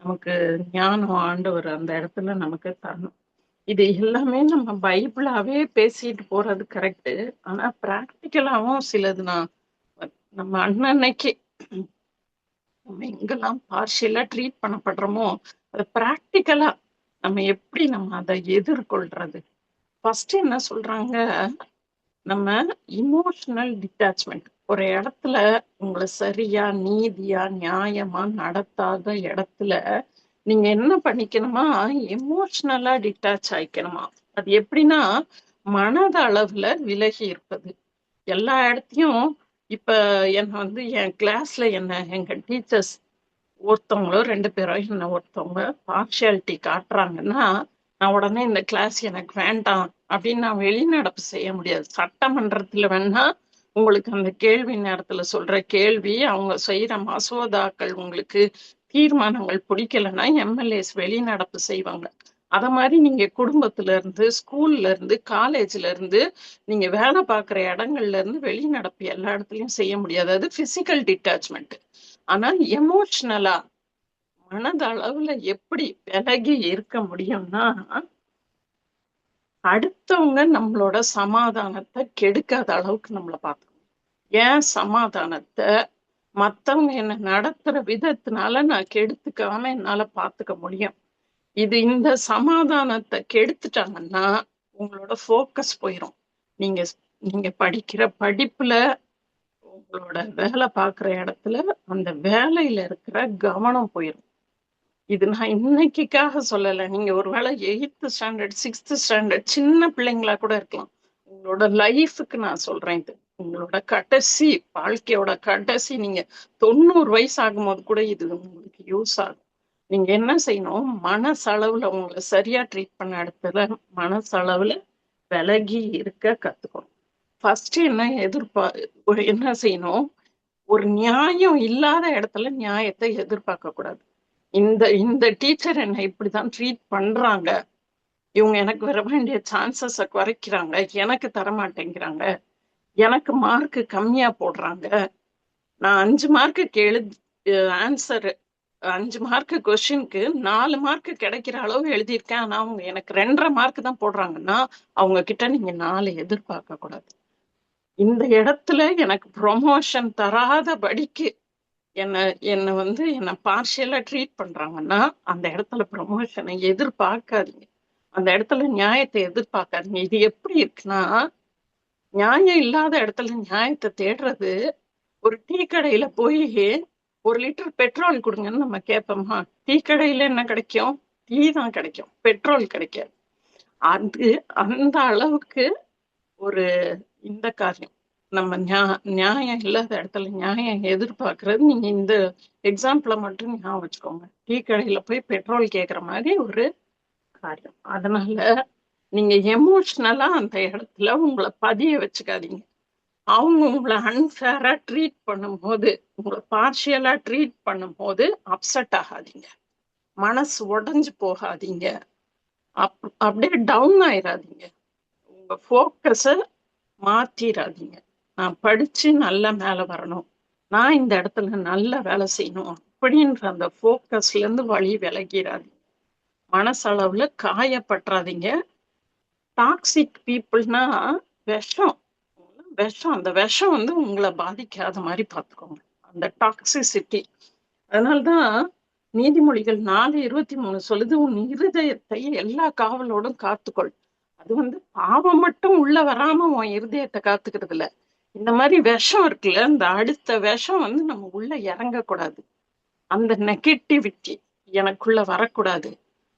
நமக்கு ஞானம் ஆண்டவர் அந்த இடத்துல நமக்கு தரணும். இது எல்லாமே நம்ம பைபிளாவே பேசிட்டு போறது கரெக்ட். ஆனா பிராக்டிக்கலாவும் சிலது நம்ம அன்னன்னைக்கு நம்ம எங்கெல்லாம் பார்ஷியலா ட்ரீட் பண்ணப்படுறோமோ அது பிராக்டிக்கலா நம்ம அதை எதிர்கொள்றது. ஃபர்ஸ்ட் என்ன சொல்றாங்க, நம்ம இமோஷனல் டிட்டாச்மெண்ட். ஒரு இடத்துல உங்களை சரியா நீதியா நியாயமா நடத்தாத இடத்துல நீங்க என்ன பண்ணிக்கணுமா, எமோஷனலா டிட்டாச் ஆயிக்கணுமா. அது எப்படின்னா மனத அளவுல விலகி இருப்பது. எல்லா இடத்தையும் இப்ப என்ன என் கிளாஸ்ல எங்க டீச்சர்ஸ் ஒருத்தவங்களோ 2 பேரோ என்ன ஒருத்தவங்க பார்ஷியாலிட்டி காட்டுறாங்கன்னா நான் உடனே இந்த கிளாஸ் எனக்கு வேண்டாம் அப்படின்னு நான் வெளிநடப்பு செய்ய முடியாது. சட்டமன்றத்துல வேணா உங்களுக்கு அந்த கேள்வி நேரத்துல சொல்ற கேள்வி, அவங்க செய்யற மசோதாக்கள் உங்களுக்கு தீர்மானங்கள் பிடிக்கலைன்னா எம்எல்ஏஸ் வெளிநடப்பு செய்வாங்க. அத மாதிரி நீங்க குடும்பத்துல இருந்து, ஸ்கூல்ல இருந்து, காலேஜ்ல இருந்து, நீங்க வேலை பார்க்குற இடங்கள்ல இருந்து வெளிநடப்பு எல்லா இடத்துலயும் செய்ய முடியாது. அது பிசிக்கல் டிட்டாச்மெண்ட். ஆனா எமோஷனலா மனதளவுல எப்படி விலகி இருக்க முடியும்னா, அடுத்தவங்க நம்மளோட சமாதானத்தை கெடுக்காத அளவுக்கு நம்மளை பார்த்துக்கணும். ஏன் சமாதானத்தை மத்தவங்க என்ன நடத்துற விதத்தினால நான் கெடுத்துக்காம என்னால பாத்துக்க முடியும். இந்த சமாதானத்தை கெடுத்துட்டாங்கன்னா உங்களோட ஃபோக்கஸ் போயிடும். நீங்க நீங்க படிக்கிற படிப்புல, உங்களோட வேலை பார்க்குற இடத்துல அந்த வேலையில இருக்கிற கவனம் போயிடும். இது நான் இன்னைக்காக சொல்லலை. நீங்க ஒருவேளை 8th ஸ்டாண்டர்ட் 6th ஸ்டாண்டர்ட் சின்ன பிள்ளைங்களா கூட இருக்கலாம். உங்களோட லைஃபுக்கு நான் சொல்றேன். இது உங்களோட கடைசி வாழ்க்கையோட கடைசி நீங்க 90 வயசு ஆகும்போது கூட இது உங்களுக்கு யூஸ் ஆகும். நீங்க என்ன செய்யணும், மனசளவுல உங்களை சரியா ட்ரீட் பண்ண இடத்துல மனசளவுல விலகி இருக்க கத்துக்கணும். ஃபர்ஸ்ட் என்ன செய்யணும், ஒரு நியாயம் இல்லாத இடத்துல நியாயத்தை எதிர்பார்க்க கூடாது. இந்த இந்த டீச்சர் என்னை இப்படிதான் ட்ரீட் பண்றாங்க, இவங்க எனக்கு வர வேண்டிய சான்சஸ குறைக்கிறாங்க, எனக்கு தரமாட்டேங்கிறாங்க, எனக்கு மார்க் கம்மியா போடுறாங்க, நான் 5 மார்க்குக்கு ஆன்சர் 5 மார்க் கொஸ்டினுக்கு 4 மார்க் கிடைக்கிற அளவு எழுதியிருக்கேன். ஆனா அவங்க எனக்கு 2.5 மார்க் தான் போடுறாங்கன்னா அவங்க கிட்ட நீங்க 4 எதிர்பார்க்க கூடாது. இந்த இடத்துல எனக்கு ப்ரொமோஷன் தராதபடிக்கு என்ன பார்ஷியலா ட்ரீட் பண்றாங்கன்னா அந்த இடத்துல ப்ரொமோஷனை எதிர்பார்க்காதீங்க. அந்த இடத்துல நியாயத்தை எதிர்பார்க்காதீங்க. இது எப்படி இருக்குன்னா, நியாயம் இல்லாத இடத்துல நியாயத்தை தேடுறது ஒரு டீ கடையில போய் 1 லிட்டர் பெட்ரோல் கொடுங்கன்னு நம்ம கேட்போமா? டீ கடையில என்ன கிடைக்கும்? டீ தான் கிடைக்கும், பெட்ரோல் கிடைக்காது. அது அந்த அளவுக்கு ஒரு இந்த காரியம் நம்ம நியாயம் இல்லாத இடத்துல நியாயம் எதிர்பார்க்கறது. நீங்க இந்த எக்ஸாம்பிளை மட்டும் ஞாபகம் வச்சுக்கோங்க. டீ கடையில போய் பெட்ரோல் கேட்குற மாதிரி ஒரு காரியம். அதனால நீங்க எமோஷ்னலா அந்த இடத்துல உங்களை பதிய வச்சுக்காதீங்க. அவங்க உங்களை அன்ஃபேரா ட்ரீட் பண்ணும்போது, உங்களை பார்ஷியலா ட்ரீட் பண்ணும்போது அப்செட் ஆகாதீங்க, மனசு உடைஞ்சு போகாதீங்க, அப்படியே டவுன் ஆயிடாதீங்க, உங்க ஃபோக்கஸ மாத்திராதீங்க. நான் படிச்சு நல்ல மேல வரணும், நான் இந்த இடத்துல நல்ல வேலை செய்யணும் அப்படின்ற அந்த ஃபோக்கஸ்ல இருந்து வழி விலகிறாதீங்க. மனசளவுல காயப்பட்டுறாதீங்க. டாக்ஸிக் பீப்புள்னா விஷம், விஷம். அந்த விஷம் வந்து உங்களை பாதிக்காத மாதிரி பார்த்துக்கோங்க, அந்த டாக்ஸிசிட்டி. அதனால்தான் நீதிமொழிகள் 4:23 சொல்லுது, உன் இருதயத்தை எல்லா காவலோடும் காத்துக்கொள். அது வந்து பாவம் மட்டும் உள்ள வராம உன் இருதயத்தை காத்துக்கிறது இல்ல, இந்த மாதிரி விஷம் இருக்குல்ல, இந்த அடுத்த விஷம் வந்து நம்ம உள்ள இறங்கக்கூடாது. அந்த நெகட்டிவிட்டி எனக்குள்ள வரக்கூடாது.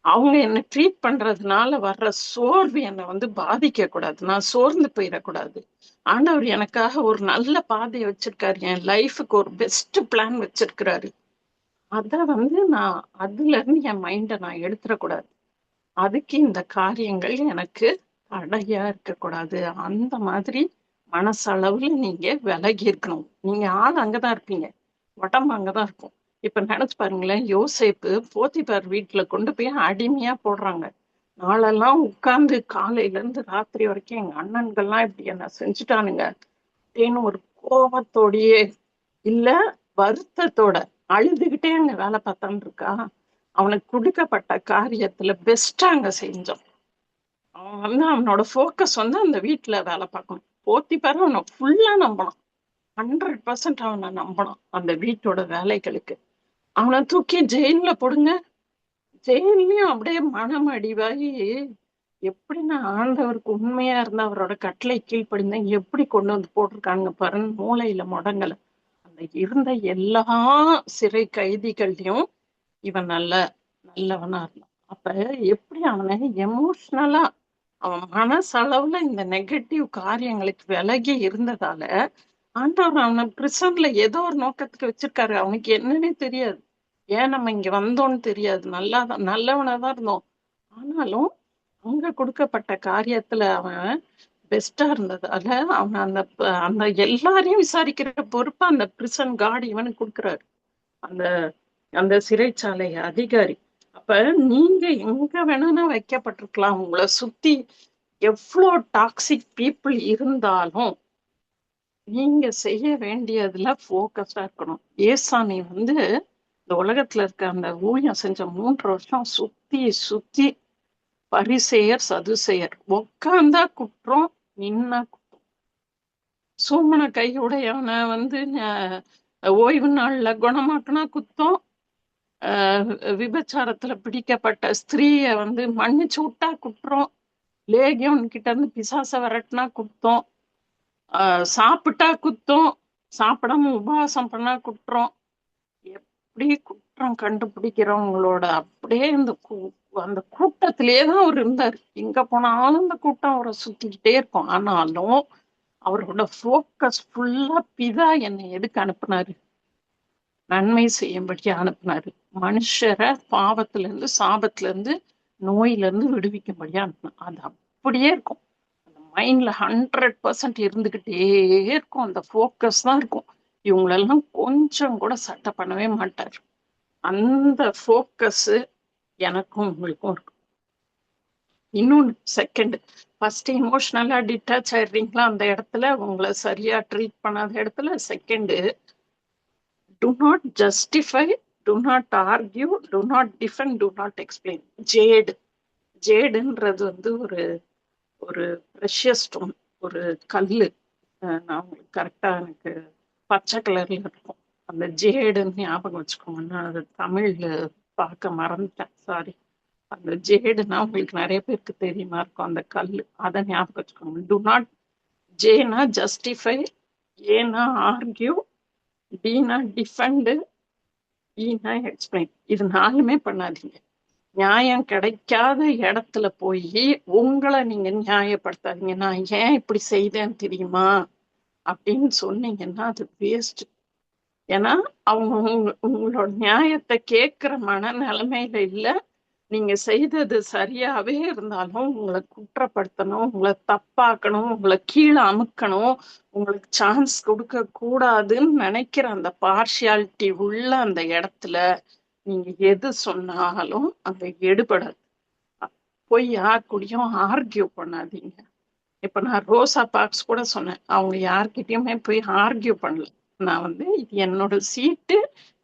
அவங்க என்ன ட்ரீட் பண்றதுனால வர்ற சோர்வு என்னை வந்து பாதிக்க கூடாது, நான் சோர்ந்து போயிடக்கூடாது. ஆண்டவர் எனக்காக ஒரு நல்ல பாதையை வச்சிருக்காரு, என் லைஃபுக்கு ஒரு பெஸ்ட் பிளான் வச்சிருக்கிறாரு. அத வந்து நான் அதுல இருந்து என் மைண்டை நான் எடுத்துடக்கூடாது. அதுக்கு இந்த காரியங்கள் எனக்கு தடையா இருக்கக்கூடாது. அந்த மாதிரி மனசளவுல நீங்க விலகி இருக்கணும். நீங்க ஆள் அங்கதான் இருப்பீங்க, உடம்பு அங்கதான் இருக்கும். இப்ப நினைச்சு பாருங்களேன், யோசேப்பு போத்திபார் வீட்டுல கொண்டு போய் அடிமையா போடுறாங்க. நாளெல்லாம் உட்கார்ந்து காலையில இருந்து ராத்திரி வரைக்கும் எங்க அண்ணன்கள்லாம் இப்படி என்ன செஞ்சுட்டானுங்க அப்படின்னு ஒரு கோபத்தோடயே இல்ல வருத்தத்தோட அழுதுகிட்டே அங்க வேலை பார்த்தான்னு இருக்கா. அவனுக்கு கொடுக்கப்பட்ட காரியத்துல பெஸ்டா அங்க செஞ்சான். அவன் வந்து அவனோட ஃபோக்கஸ் வந்து அந்த வீட்டுல வேலை பார்க்கணும். போத்திபார் அவனை ஃபுல்லா நம்பினான், 100% அவனை நம்பினான் அந்த வீட்டோட வேலைகளுக்கு. அவனை தூக்கி ஜெயில போடுங்க, ஜெயிலையும் அப்படியே மனம் அடிவாகி, எப்படி நான் ஆண்டவருக்கு உண்மையா இருந்த அவரோட கட்டளை கீழ்ப்படிந்தேன், எப்படி கொண்டு வந்து போட்டிருக்காங்க பாருங்க, மூளையில முடங்கல. அந்த இருந்த எல்லா சிறை கைதிகள்லயும் இவன் நல்லவனா இருந்தான். அப்ப எப்படி அவனை எமோஷனலா அவன் மனசளவுல இந்த நெகட்டிவ் காரியங்களுக்கு விலகி இருந்ததால ஆண்டவர் அவனை பிரிசன்ல ஏதோ ஒரு நோக்கத்துக்கு வச்சிருக்காரு. அவனுக்கு என்னன்னே தெரியாது, ஏன் நம்ம இங்க வந்தோம்னு தெரியாது, நல்லவனாதான் இருந்தோம். ஆனாலும் அங்க கொடுக்கப்பட்ட காரியத்துல அவன் பெஸ்டா இருந்ததால அவன் அந்த அந்த எல்லாரையும் விசாரிக்கிற பொறுப்பை அந்த பிரிசன் கார்டு இவனுக்கு கொடுக்குறாரு, அந்த அந்த சிறைச்சாலை அதிகாரி. அப்ப நீங்க எங்க வேணும்னா வைக்கப்பட்டிருக்கலாம், உங்களை சுத்தி எவ்வளோ டாக்ஸிக் பீப்புள் இருந்தாலும் நீங்க செய்ய வேண்டியதுல போக்கஸா இருக்கணும். ஏசாமி வந்து இந்த உலகத்துல இருக்க அந்த ஊழியம் செஞ்ச 3 வருஷம் சுத்தி சுத்தி பரிசெயர் சதுசெயர், உக்காந்தா குற்றம், நின்னா குற்றம். சூமன கையுடையவனை வந்து ஓய்வு நாள்ல குணமாக்குனா குத்தம், விபச்சாரத்துல பிடிக்கப்பட்ட ஸ்திரீய வந்து மன்னிச்சு விட்டா குற்றம், லேகியோன் கிட்ட இருந்து பிசாச விரட்டினா குத்தம், சாப்பிட்டா குத்தம், சாப்பிடாம உபவாசம் பண்ணா குற்றம். எப்படி குற்றம் கண்டுபிடிக்கிறவங்களோட அப்படியே இந்த அந்த கூட்டத்திலேயே தான் அவர் இருந்தார். எங்க போனாலும் இந்த கூட்டம் அவரை சுத்திக்கிட்டே இருக்கும். ஆனாலும் அவரோட ஃபோக்கஸ் ஃபுல்லா பிதா என்னை எதுக்கு அனுப்புனாரு, நன்மை செய்யும்படி அனுப்புனாரு. மனுஷரை பாவத்துல இருந்து சாபத்துல இருந்து நோயில இருந்து விடுவிக்கும்படியா அனுப்புனார். அது அப்படியே இருக்கும் அந்த மைண்ட்ல, 100% இருந்துகிட்டே இருக்கும். அந்த ஃபோக்கஸ் தான் இருக்கும். இவங்களெல்லாம் கொஞ்சம் கூட சட்டை பண்ணவே மாட்டார். அந்த ஃபோக்கஸ் எனக்கும் உங்களுக்கும் இருக்கும். இன்னொன்னு, செகண்ட், ஃபர்ஸ்ட் இமோஷனலா டிட்டாச் ஆயிடுறீங்களா அந்த இடத்துல, உங்களை சரியா ட்ரீட் பண்ணாத இடத்துல. Second, do not justify, do not argue, do not defend, do not explain. JADE, ஜேடுன்றது வந்து ஒரு ஒரு ப்ரெஷியஸ் ஸ்டோன், ஒரு கல்லு. நான் உங்களுக்கு கரெக்டா எனக்கு பச்சை கலர்ல இருக்கும் அந்த ஜேடுன்னு ஞாபகம் வச்சுக்கோங்க. நான் அது தமிழ்ல பார்க்க மறந்துட்டேன், சாரி. அந்த ஜேடுனா உங்களுக்கு நிறைய பேருக்கு தெரியுமா இருக்கும், அந்த கல்லு, அதை ஞாபகம் வச்சுக்கோங்க. டு நாட், ஜேனா ஜஸ்டிஃபை, ஏனா ஆர்கியூ, டீனா டிஃபெண்ட், ஈனா எக்ஸ்பிளைன். இது 4மே பண்ணாதீங்க. நியாயம் கிடைக்காத இடத்துல போய் உங்களை நீங்க நியாயப்படுத்தாதீங்க. நான் ஏன் இப்படி செய்தேன்னு தெரியுமா அப்படின்னு சொன்னீங்கன்னா அது வேஸ்ட். ஏன்னா அவங்க உங்களோட நியாயத்தை கேட்கிற மனநிலைமையில இல்ல. நீங்க செய்தது சரியாவே இருந்தாலும் உங்களை குற்றப்படுத்தணும், உங்களை தப்பாக்கணும், உங்களை கீழே அமுக்கணும், உங்களுக்கு சான்ஸ் கொடுக்க கூடாதுன்னு நினைக்கிற அந்த பார்ஷியாலிட்டி உள்ள அந்த இடத்துல நீங்க எது சொன்னாலும் அங்க எடுபடாது. போய் யார் கூடயும் ஆர்கியூ பண்ணாதீங்க. இப்ப நான் ரோசா பார்க்ஸ் கூட சொன்னேன், அவங்க யார்கிட்டயுமே போய் ஆர்கியூ பண்ணல. நான் வந்து இது என்னோட சீட்டு,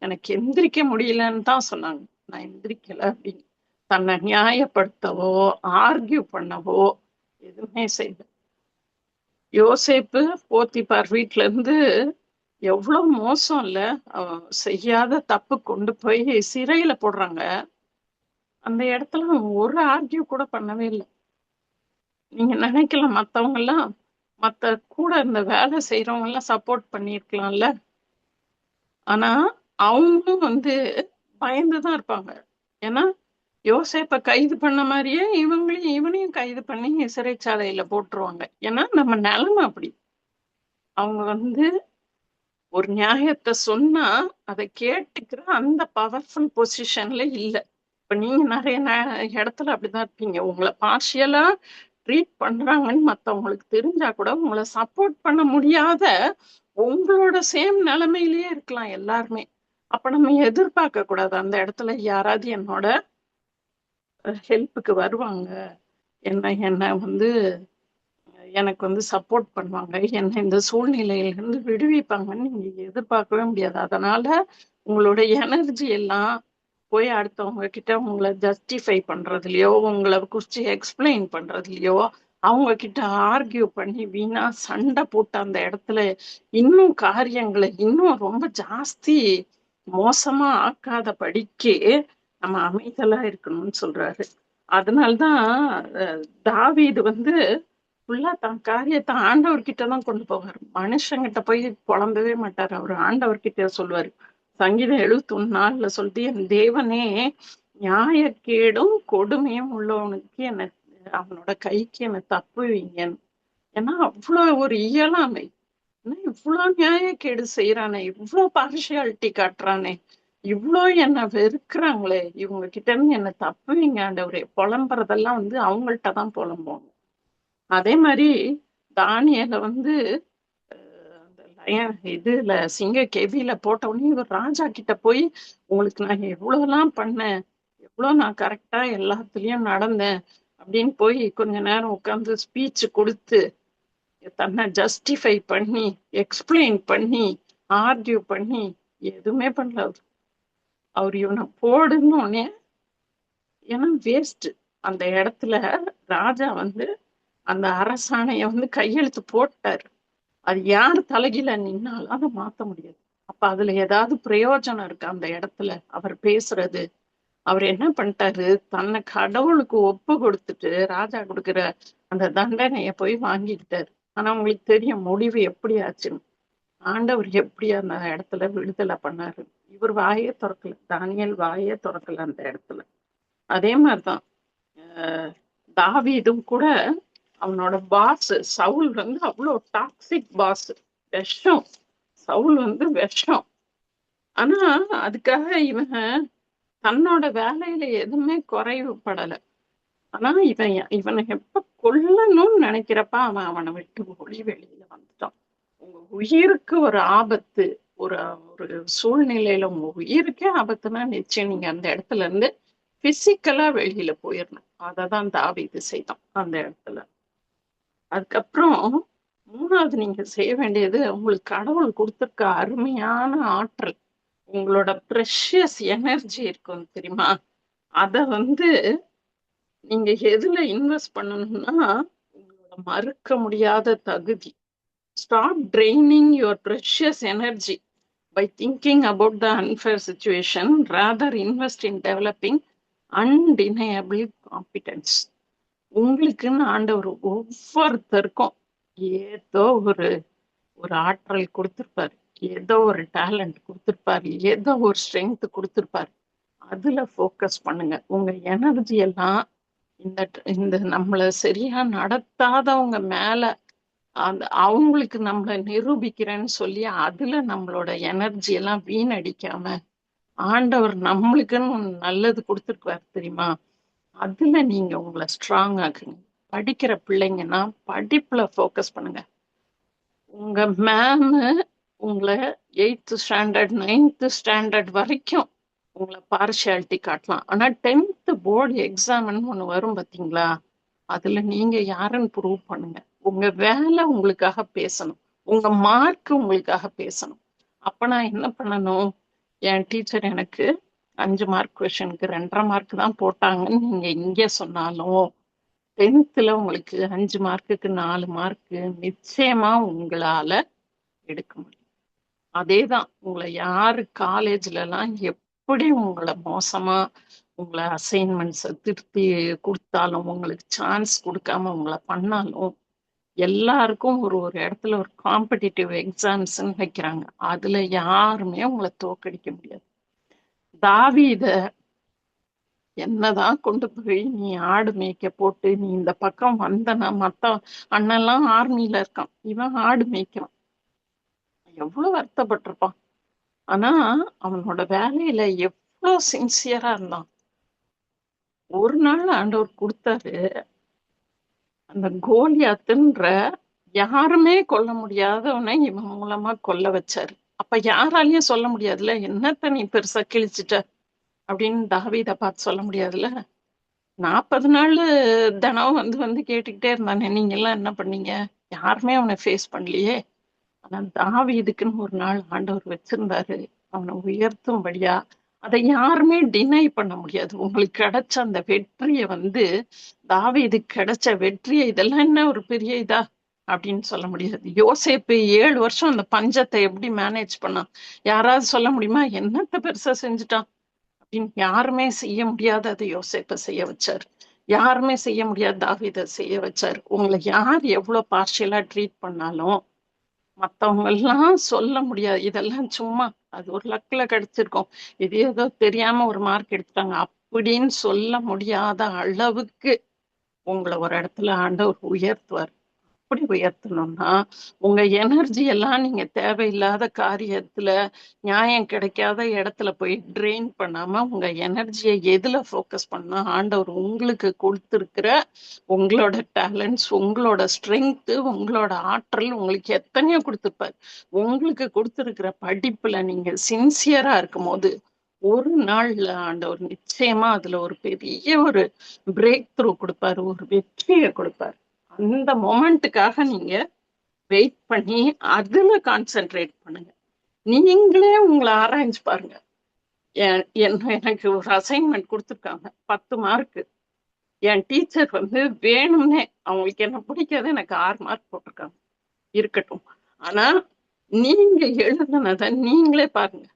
எனக்கு எந்திரிக்க முடியலன்னு தான் சொன்னாங்க. நான் எந்திரிக்கல அப்படின்னு தன்னை நியாயப்படுத்தவோ ஆர்கியூ பண்ணவோ எதுவுமே செய்யல. யோசேப்பு போத்திபார் வீட்டுல இருந்து எவ்வளவு மோசம் இல்ல, செய்யாத தப்பு கொண்டு போய் சிறையில போடுறாங்க. அந்த இடத்துல ஒரு ஆர்கியூ கூட பண்ணவே இல்லை. நீங்க நினைக்கலாம் மத்தவங்க எல்லாம், மத்த கூட இந்த வேலை செய்யறவங்க எல்லாம் சப்போர்ட் பண்ணிருக்கலாம்ல. ஆனா அவங்களும் வந்து பயந்துதான் இருப்பாங்க. ஏன்னா யோசேப்ப கைது பண்ண மாதிரியே இவனையும் கைது பண்ணி சிறைச்சாலையில போட்டுருவாங்க. ஏன்னா நம்ம நிலைமை அப்படி. அவங்க வந்து ஒரு நியாயத்தை சொன்னா அதை கேட்டுக்கிற அந்த பவர்ஃபுல் பொசிஷன்ல இல்ல. இப்ப நீங்க நிறைய இடத்துல அப்படிதான் இருப்பீங்க. உங்களை பார்ஷியலா ட்ரீட் பண்றாங்கன்னு மத்தவங்களுக்கு தெரிஞ்சா கூட உங்களை சப்போர்ட் பண்ண முடியாத உங்களோட சேம் நிலைமையிலேயே இருக்கலாம் எல்லாருமே. அப்ப நம்ம எதிர்பார்க்க கூடாது அந்த இடத்துல யாராவது என்னோட ஹெல்ப்புக்கு வருவாங்க, என்ன வந்து எனக்கு வந்து சப்போர்ட் பண்ணுவாங்க, என்ன இந்த சூழ்நிலையிலிருந்து விடுவிப்பாங்கன்னு நீங்க எதிர்பார்க்கவே முடியாது. அதனால உங்களோட எனர்ஜி எல்லாம் போய் அடுத்தவங்க கிட்ட உங்களை ஜஸ்டிஃபை பண்றதுலயோ, உங்களை குறிச்சு எக்ஸ்பிளைன் பண்றதுலயோ, அவங்க கிட்ட ஆர்கியூ பண்ணி வீணா சண்டை போட்டு அந்த இடத்துல இன்னும் காரியங்களை இன்னும் ரொம்ப ஜாஸ்தி மோசமா ஆக்காத படிக்கே நம்ம அமைதலா இருக்கணும்னு சொல்றாரு. அதனால்தான் தாவீது வந்து ஃபுல்லா தன் காரியத்தை ஆண்டவர்கிட்டதான் கொண்டு போவார். மனுஷங்கிட்ட போய் புலம்பவே மாட்டார். அவர் ஆண்டவர்கிட்ட சொல்லுவாரு. சங்கீதம் 71:4 சொல்லிட்டு, என் தேவனே நியாயக்கேடும் கொடுமையும் உள்ளவனுக்கு என்ன அவனோட கைக்கு என்ன தப்புவீங்கன்னு. ஏன்னா அவ்வளவு ஒரு இயலாமை. இவ்வளவு நியாயக்கேடு செய்யறானே, இவ்வளவு பார்ஷியாலிட்டி காட்டுறானே, இவ்வளோ என்ன வெறுக்கிறாங்களே, இவங்க கிட்ட இருந்து என்ன தப்புவீங்க ஆண்டவரே. புலம்புறதெல்லாம் வந்து அவங்கள்ட்ட தான் புலம்புவாங்க. அதே மாதிரி தானியேல வந்து இதுல சிங்க கெவியில போட்ட உடனே இவர் ராஜா கிட்ட போய், உங்களுக்கு நான் எவ்வளவுலாம் பண்ணேன், எவ்வளவு நான் கரெக்டா எல்லாத்துலயும் நடந்தேன் அப்படின்னு போய் கொஞ்ச நேரம் உட்கார்ந்து ஸ்பீச் கொடுத்து தன்னை ஜஸ்டிஃபை பண்ணி எக்ஸ்பிளைன் பண்ணி ஆர்கியூ பண்ணி எதுவுமே பண்ணல. அவர் இவனை போடுன்னு, ஏன்னா வேஸ்ட். அந்த இடத்துல ராஜா வந்து அந்த அரசாணைய வந்து கையெழுத்து போட்டாரு. அது யார் தலைகீழ நின்னாலும் அதை மாத்த முடியாது. அப்ப அதுல ஏதாவது பிரயோஜனம் இருக்கு அந்த இடத்துல அவர் பேசுறது? அவர் என்ன பண்ணிட்டாரு, தன்னை கடவுளுக்கு ஒப்பு கொடுத்துட்டு ராஜா கொடுக்குற அந்த தண்டனைய போய் வாங்கிக்கிட்டாரு. ஆனா உங்களுக்கு தெரியும் முடிவு எப்படி ஆச்சுன்னு. ஆண்டவர் எப்படி அந்த இடத்துல விடுதலை பண்ணாரு. இவர் வாயே திறக்கல, தானியேல் வாயே திறக்கல அந்த இடத்துல. அதே மாதிரிதான் தாவீதும் கூட அவனோட பாஸ் சவுல் வந்து அவ்வளோ டாக்ஸிக் பாஸ், விஷம். சவுல் வந்து விஷம். ஆனா அதுக்காக இவன் தன்னோட வேலையில எதுவுமே குறைவுபடல. ஆனா இவனை எப்ப கொல்லணும்னு நினைக்கிறப்ப அவனை விட்டு ஒளி வெளியில வந்துட்டான். உங்க உயிருக்கு ஒரு ஆபத்து, ஒரு ஒரு சூழ்நிலையில உங்க உயிருக்கே ஆபத்துனா நிச்சயம் நீங்க அந்த இடத்துல இருந்து பிசிக்கலா வெளியில போயிடணும். அததான் தாவீது செய்தான் அந்த இடத்துல. அதுக்கப்புறம் 3வது நீங்க செய்ய வேண்டியது, உங்களுக்கு கடவுள் கொடுத்திருக்க அருமையான ஆற்றல், உங்களோட ப்ரெஷியஸ் எனர்ஜி இருக்கும் தெரியுமா, அத வந்து நீங்க எதுல இன்வெஸ்ட் பண்ணணும்னா உங்களோட மறுக்க முடியாத தகுதி. Stop training your precious energy by thinking about the unfair situation, rather invest in developing undeniable competence. உங்களுக்குன்னு ஆண்டவர் ஒவ்வொருத்தருக்கும் ஏதோ ஒரு ஒரு ஆற்றல் கொடுத்திருப்பாரு. ஏதோ ஒரு டேலண்ட் கொடுத்துருப்பாரு, ஏதோ ஒரு ஸ்ட்ரென்த் கொடுத்துருப்பாரு. அதுல ஃபோக்கஸ் பண்ணுங்க. உங்க எனர்ஜி எல்லாம் இந்த இந்த நம்மள சரியா நடத்தாதவங்க மேல அந்த அவங்களுக்கு நம்மள நிரூபிக்கிறேன்னு சொல்லி அதுல நம்மளோட எனர்ஜி எல்லாம் வீணடிக்காம ஆண்டவர் நம்மளுக்குன்னு ஒண்ணு நல்லது கொடுத்துருக்காரு தெரியுமா? அதுல நீங்க உங்களை ஸ்ட்ராங் ஆக்குங்க. படிக்கிற பிள்ளைங்கன்னா படிப்புல ஃபோக்கஸ் பண்ணுங்க. உங்க மேம் உங்களை 8th ஸ்டாண்டர்ட் 9th ஸ்டாண்டர்ட் வரைக்கும் உங்களை பார்ஷியாலிட்டி காட்டலாம். ஆனா 10th போர்டு எக்ஸாம்னு ஒண்ணு வரும் பாத்தீங்களா, அதுல நீங்க யாருன்னு ப்ரூவ் பண்ணுங்க. உங்க வேலை உங்களுக்காக பேசணும், உங்க மார்க் உங்களுக்காக பேசணும். அப்ப நான் என்ன பண்ணணும்? என் டீச்சர் எனக்கு 5 மார்க் கொஷனுக்கு 2.5 மார்க் தான் போட்டாங்கன்னு நீங்க இங்க சொன்னாலும் 10th உங்களுக்கு 5 மார்க்குக்கு 4 மார்க்கு நிச்சயமா உங்களால எடுக்க முடியும். அதேதான் உங்களை யாரு காலேஜ்ல எல்லாம் எப்படி உங்களை மோசமா உங்களை அசைன்மெண்ட்ஸை திருத்தி கொடுத்தாலும், உங்களுக்கு சான்ஸ் கொடுக்காம உங்களை பண்ணாலும், எல்லாருக்கும் ஒரு ஒரு இடத்துல ஒரு காம்படிட்டிவ் எக்ஸாம்ஸ்ன்னு வைக்கிறாங்க. அதுல யாருமே உங்களை தோக்கடிக்க முடியாது. தாவீத என்னதான் கொண்டு போய் நீ ஆடு மேய்க்க போட்டு நீ இந்த பக்கம் வந்தனா, மத்த அண்ணெல்லாம் ஆர்மியில இருக்கான், இவன் ஆடு மேய்க்கிறான், எவ்வளவு வருத்தப்பட்டிருப்பான். ஆனா அவனோட வேலையில எவ்வளவு சின்சியரா இருந்தான். ஒரு நாள் ஆண்டவர் கொடுத்தாரு, அந்த கோலியாத்துன்ற யாருமே கொல்ல முடியாதவனை இவன் மூலமா கொல்ல வச்சாரு. அப்ப யாராலையும் சொல்ல முடியாதுல்ல, என்னத்த நீ பெருசா கிழிச்சிட்ட அப்படின்னு தாவீத பார்த்து சொல்ல முடியாதுல்ல. 40 நாள் தினம் வந்து வந்து கேட்டுக்கிட்டே இருந்தானே, நீங்க எல்லாம் என்ன பண்ணீங்க? யாருமே அவனை ஃபேஸ் பண்ணலையே. ஆனா தாவீதுக்குன்னு ஒரு நாள் ஆண்டவர் வச்சிருந்தாரு, அவனை உயர்த்தும்படியா. அதை யாருமே டினை பண்ண முடியாது. உங்களுக்கு கிடைச்ச அந்த வெற்றியை வந்து, தாவீதுக்கு கிடைச்ச வெற்றியை இதெல்லாம் என்ன ஒரு பெரிய இதா அப்படின்னு சொல்ல முடியாது. யோசேப்பு 7 வருஷம் அந்த பஞ்சத்தை எப்படி மேனேஜ் பண்ணான்? யாராவது சொல்ல முடியுமா? என்னத்த பெருசா செஞ்சுட்டான் அப்படின்னு? யாருமே செய்ய முடியாத அதை யோசேப்பை செய்ய வச்சாரு. யாருமே செய்ய முடியாத தாவீதை செய்ய வச்சாரு. உங்களை யார் எவ்வளவு பார்ஷியலா ட்ரீட் பண்ணாலும் மத்தவங்க எல்லாம் சொல்ல முடியாது, இதெல்லாம் சும்மா அது ஒரு லக்ல கிடைச்சிருக்கும், இது ஏதோ தெரியாம ஒரு மார்க் எடுத்துட்டாங்க அப்படின்னு சொல்ல முடியாத அளவுக்கு உங்களை ஒரு இடத்துல ஆண்டவர் உயர்த்துவார். அப்படி உயர்த்தணும்னா உங்க எனர்ஜி எல்லாம் நீங்க தேவையில்லாத காரியத்துல, நியாயம் கிடைக்காத இடத்துல போய் ட்ரெயின் பண்ணாம உங்க எனர்ஜியை எதுல ஃபோக்கஸ் பண்ணா, ஆண்டவர் உங்களுக்கு கொடுத்திருக்கிற உங்களோட டேலண்ட்ஸ், உங்களோட ஸ்ட்ரென்த், உங்களோட ஆற்றல் உங்களுக்கு எத்தனையோ கொடுத்திருப்பாரு. உங்களுக்கு கொடுத்திருக்கிற படிப்புல நீங்க சின்சியரா இருக்கும் போது ஒரு நாள்ல ஆண்டவர் நிச்சயமா அதுல ஒரு பெரிய ஒரு பிரேக் த்ரூ கொடுப்பாரு, ஒரு வெற்றியை கொடுப்பாரு. அந்த மொமெண்ட்டுக்காக நீங்க வெயிட் பண்ணி அதுல கான்சென்ட்ரேட் பண்ணுங்க. நீங்களே உங்களை ஆராய்ஞ்சு பாருங்க. எனக்கு ஒரு அசைன்மெண்ட் கொடுத்துருக்காங்க 10 மார்க். என் டீச்சர் வந்து வேணும்னே அவங்களுக்கு என்ன பிடிக்காது, எனக்கு 6 மார்க் போட்டிருக்காங்க. இருக்கட்டும், ஆனா நீங்க எழுதுனத நீங்களே பாருங்க.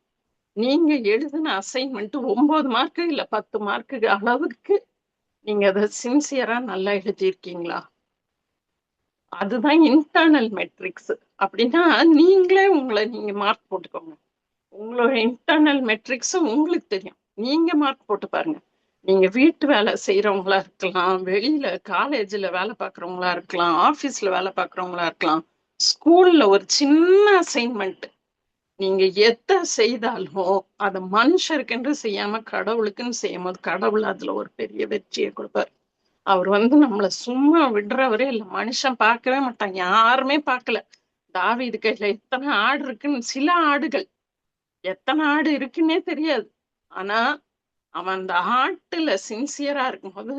நீங்க எழுதின அசைன்மெண்ட் 9 மார்க்கு இல்ல 10 மார்க்கு அளவுக்கு நீங்க அதை சின்சியரா நல்லா எழுதியிருக்கீங்களா? அதுதான் இன்டர்னல் மெட்ரிக்ஸ். அப்படின்னா நீங்களே உங்களை நீங்க மார்க் போட்டுக்கோங்க. உங்களோட இன்டர்னல் மெட்ரிக்ஸ் உங்களுக்கு தெரியும், நீங்க மார்க் போட்டு பாருங்க. நீங்க வீட்டு வேலை செய்யறவங்களா இருக்கலாம், வெளியில காலேஜ்ல வேலை பார்க்கறவங்களா இருக்கலாம், ஆபீஸ்ல வேலை பார்க்கறவங்களா இருக்கலாம், ஸ்கூல்ல ஒரு சின்ன அசைன்மெண்ட் நீங்க எதை செய்தாலும் அதை மனுஷருக்கென்று செய்யாம கடவுளுக்குன்னு செய்யும் போது கடவுள் அதுல ஒரு பெரிய வெற்றியை கொடுப்பார். அவர் வந்து நம்மளை சும்மா விடுறவரே இல்லை. மனுஷன் பார்க்கவே மாட்டான், யாருமே பார்க்கல. தாவீது கையில எத்தனை ஆடு இருக்குன்னு, சில ஆடுகள் எத்தனை ஆடு இருக்குன்னே தெரியாது. ஆனா அவன் அந்த ஆட்டுல சின்சியரா இருக்கும்போது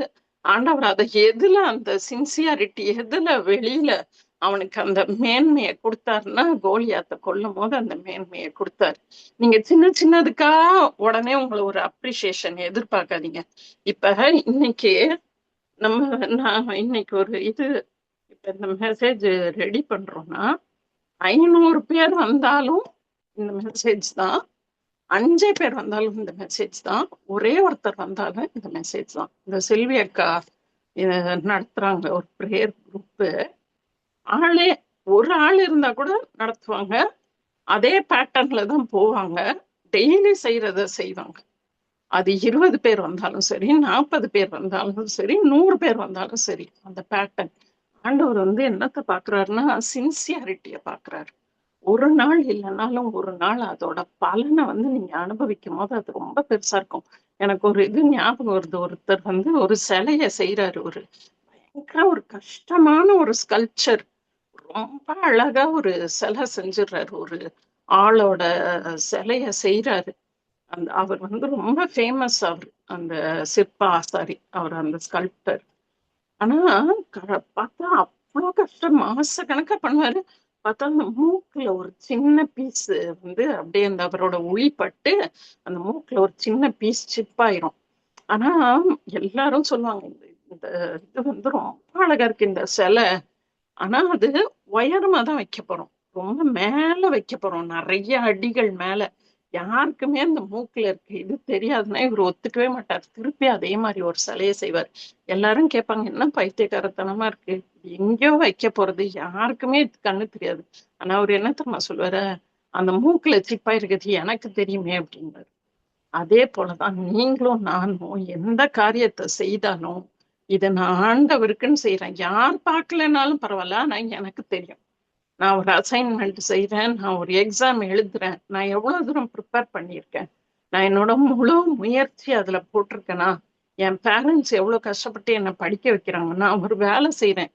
ஆண்டவர் அதை எதுல அந்த சின்சியாரிட்டி எதுல வெளியில அவனுக்கு அந்த மேன்மையை கொடுத்தாருன்னா, கோலியாத்தை கொல்லும் போது அந்த மேன்மையை கொடுத்தாரு. நீங்க சின்ன சின்னதுக்கா உடனே உங்களை ஒரு அப்ரிசியேஷன் எதிர்பார்க்காதீங்க. இப்ப இன்னைக்கு நான் இன்னைக்கு ஒரு இது, இப்ப இந்த மெசேஜ் ரெடி பண்றோம்னா 500 பேர் வந்தாலும் இந்த மெசேஜ் தான், 5 பேர் வந்தாலும் இந்த மெசேஜ் தான், ஒரே ஒருத்தர் வந்தாலும் இந்த மெசேஜ் தான். இந்த செல்வி அக்கா நடத்துறாங்க ஒரு ப்ரேயர் குரூப்பு. ஆளே ஒரு ஆள் இருந்தா கூட நடத்துவாங்க, அதே பேட்டர்ன்ல தான் போவாங்க. டெய்லி செய்யறத செய்வாங்க. அது 20 பேர் வந்தாலும் சரி, 40 பேர் வந்தாலும் சரி, 100 பேர் வந்தாலும் சரி, அந்த பேட்டர்ன். ஆண்டவர் வந்து என்னத்த பாக்குறாருன்னா சின்சியாரிட்டிய பாக்குறாரு. ஒரு நாள் இல்லைனாலும் ஒரு நாள் அதோட பலனை வந்து நீங்க அனுபவிக்கும் போது அது ரொம்ப பெருசா இருக்கும். எனக்கு ஒரு இது ஞாபகம் வருது. ஒருத்தர் வந்து ஒரு சிலைய செய்யறாரு. பயங்கர ஒரு கஷ்டமான ஒரு ஸ்கல்ப்சர். ரொம்ப அழகா ஒரு சிலை செஞ்சிடுறாரு. ஒரு ஆளோட சிலைய செய்யறாரு. அவர் வந்து ரொம்ப ஃபேமஸ். அவர் அந்த சிற்ப ஆசாரி, அவர் அந்த ஸ்கல்ப்டர். ஆனா பார்த்தா அவ்வளோ கஷ்டம். மாசக்கணக்கா பண்ணுவாரு. பார்த்தா அந்த மூக்குல ஒரு சின்ன பீஸ் வந்து அப்படியே அந்த அவரோட உளி பட்டு அந்த மூக்குல ஒரு சின்ன பீஸ் சிப் ஆயிரும். ஆனா எல்லாரும் சொல்லுவாங்க, இந்த இந்த இது வந்து ரொம்ப அழகா இருக்கு இந்த சிலை. ஆனா அது உயரமா தான் வைக்க போறோம். ரொம்ப மேல வைக்க போறோம். நிறைய அடிகள் மேல. யாருக்குமே அந்த மூக்குல இருக்கு இது தெரியாதுன்னா இவர் ஒத்துக்கவே மாட்டார். திருப்பி அதே மாதிரி ஒரு சிலையை செய்வார். எல்லாரும் கேட்பாங்க, என்ன பைத்தியக்காரத்தனமா இருக்கு, எங்கேயோ வைக்க போறது, யாருக்குமே இது கண்ணு தெரியாது. ஆனா அவர் என்ன தெரியுமா சொல்லுவாரு, அந்த மூக்குல சிப்பா இருக்கிறது எனக்கு தெரியுமே அப்படின்னாரு. அதே போலதான் நீங்களும் நானும் எந்த காரியத்தை செய்தாலும் இதை நான் ஆண்டவருக்குன்னு செய்யறேன். யார் பார்க்கலனாலும் பரவாயில்ல, ஆனா எனக்கு தெரியும். நான் ஒரு அசைன்மெண்ட் செய்றேன், நான் ஒரு எக்ஸாம் எழுதுறேன், நான் எவ்வளவு தூரம் ப்ரிப்பேர் பண்ணியிருக்கேன், நான் என்னோட முழு முயற்சி அதுல போட்டிருக்கேனா, என் பேரண்ட்ஸ் எவ்வளவு கஷ்டப்பட்டு என்னை படிக்க வைக்கிறாங்க, நான் ஒரு வேலை செய்யறேன்,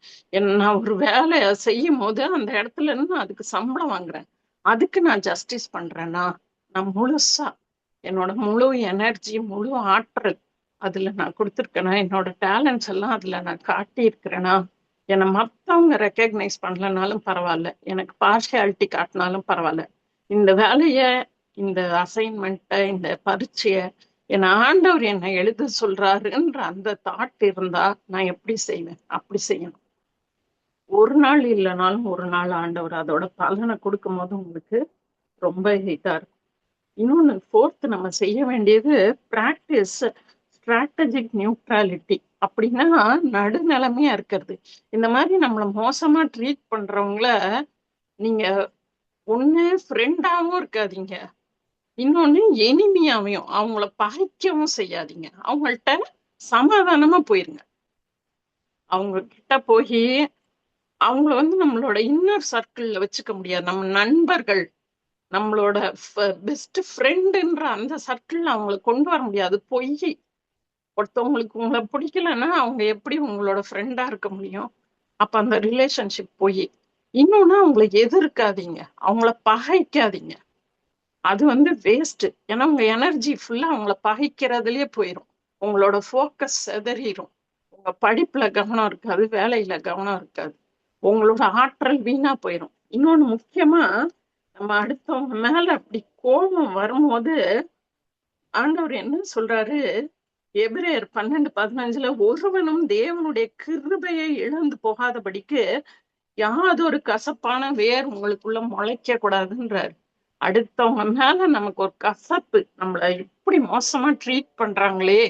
நான் ஒரு வேலையை செய்யும் போது அந்த இடத்துல இருந்து நான் அதுக்கு சம்பளம் வாங்குறேன், அதுக்கு நான் ஜஸ்டிஸ் பண்றேன்னா, நான் முழுசா என்னோட முழு எனர்ஜி முழு ஆற்றல் அதுல நான் கொடுத்துருக்கேனா, என்னோட டேலண்ட்ஸ் எல்லாம் அதுல நான் காட்டி இருக்கிறேனா, என்னை மத்தவங்க ரெக்கக்னைஸ் பண்ணலனாலும் பரவாயில்ல, எனக்கு பார்ஷியாலிட்டி காட்டினாலும் பரவாயில்ல, இந்த வேலைய, இந்த அசைன்மெண்ட்டை, இந்த பரீட்சைய என் ஆண்டவர் என்னை எழுத சொல்றாருன்ற அந்த தாட் இருந்தா நான் எப்படி செய்வேன்? அப்படி செய்யணும். ஒரு நாள் இல்லைனாலும் ஒரு நாள் ஆண்டவர் அதோட பலனை கொடுக்கும் போது உங்களுக்கு ரொம்ப இதா இருக்கும். இன்னொன்னு ஃபோர்த் நம்ம செய்ய வேண்டியது பிராக்டிஸ் ஸ்ட்ராட்டஜிக் நியூட்ராலிட்டி. அப்படின்னா நடுநிலைமையா இருக்கிறது. இந்த மாதிரி நம்மளை மோசமா ட்ரீட் பண்றவங்கள நீங்க ஒண்ணு ஃப்ரெண்டாவும் இருக்காதீங்க, இன்னொன்னு எனிமியாவையும், அவங்கள பகைக்கவும் செய்யாதீங்க. அவங்கள்ட்ட சமாதானமா போயிருங்க. அவங்க கிட்ட போய் அவங்கள வந்து நம்மளோட இன்னர் சர்க்கிள்ல வச்சுக்க முடியாது. நம்ம நண்பர்கள், நம்மளோட பெஸ்ட் ஃப்ரெண்டுன்ற அந்த சர்க்கிள் அவங்களை கொண்டு வர முடியாது. பொய். ஒருத்தவங்களுக்கு உங்களை பிடிக்கலன்னா அவங்க எப்படி உங்களோட ஃப்ரெண்டா இருக்க முடியும்? அப்ப அந்த ரிலேஷன்ஷிப் போய். இன்னொன்னு அவங்களை எதிர்க்காதீங்க, அவங்கள பகைக்காதீங்க. அது வந்து வேஸ்ட். ஏன்னா உங்க எனர்ஜி ஃபுல்லா அவங்கள பகைக்கிறதுலயே போயிடும். உங்களோட ஃபோக்கஸ் செதறிடும். உங்க படிப்புல கவனம் இருக்காது, வேலையில கவனம் இருக்காது, உங்களோட ஆற்றல் வீணா போயிடும். இன்னொன்னு முக்கியமா, நம்ம அடுத்தவங்க மேல அப்படி கோபம் வரும்போது ஆண்டவர் என்ன சொல்றாரு, எபிரேயர் 12:15 ஒருவனும் தேவனுடைய கிருபையை இழந்து போகாதபடிக்கு யாதொரு கசப்பான வேர் உங்களுக்குள்ள முளைக்க கூடாதுன்றாரு. அடுத்தவங்க மேல நமக்கு ஒரு கசப்பு, நம்மள இப்படி மோசமா ட்ரீட் பண்றாங்களே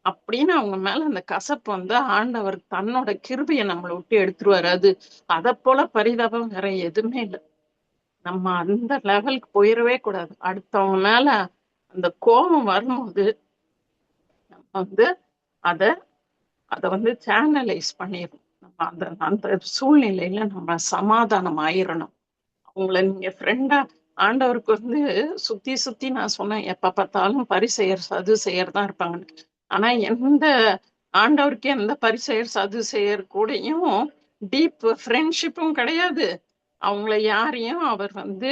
அப்படின்னு அவங்க மேல அந்த கசப்பு வந்து ஆண்டவர் தன்னோட கிருபையை நம்மளை விட்டு எடுத்துருவாரு. அது அதை போல பரிதாபம் வேற எதுவுமே இல்லை. நம்ம அந்த லெவலுக்கு போயிடவே கூடாது. அடுத்தவங்க மேல அந்த கோபம் வரும்போது நம்ம வந்து அதை அதை வந்து சேனலைஸ் பண்ணிடணும். நம்ம அந்த அந்த சூழ்நிலையில நம்ம சமாதானம் ஆயிரணும். அவங்கள நீங்க ஃப்ரெண்டா, ஆண்டவருக்கு வந்து சுத்தி சுத்தி நான் சொன்னேன், எப்ப பார்த்தாலும் பரிசெயர் சதுசெயர் தான் இருப்பாங்கன்னு. ஆனா எந்த ஆண்டவருக்கு எந்த பரிசெயர் சதுசெயர் கூடயும் டீப் ஃப்ரெண்ட்ஷிப்பும் கிடையாது. அவங்கள யாரையும் அவர் வந்து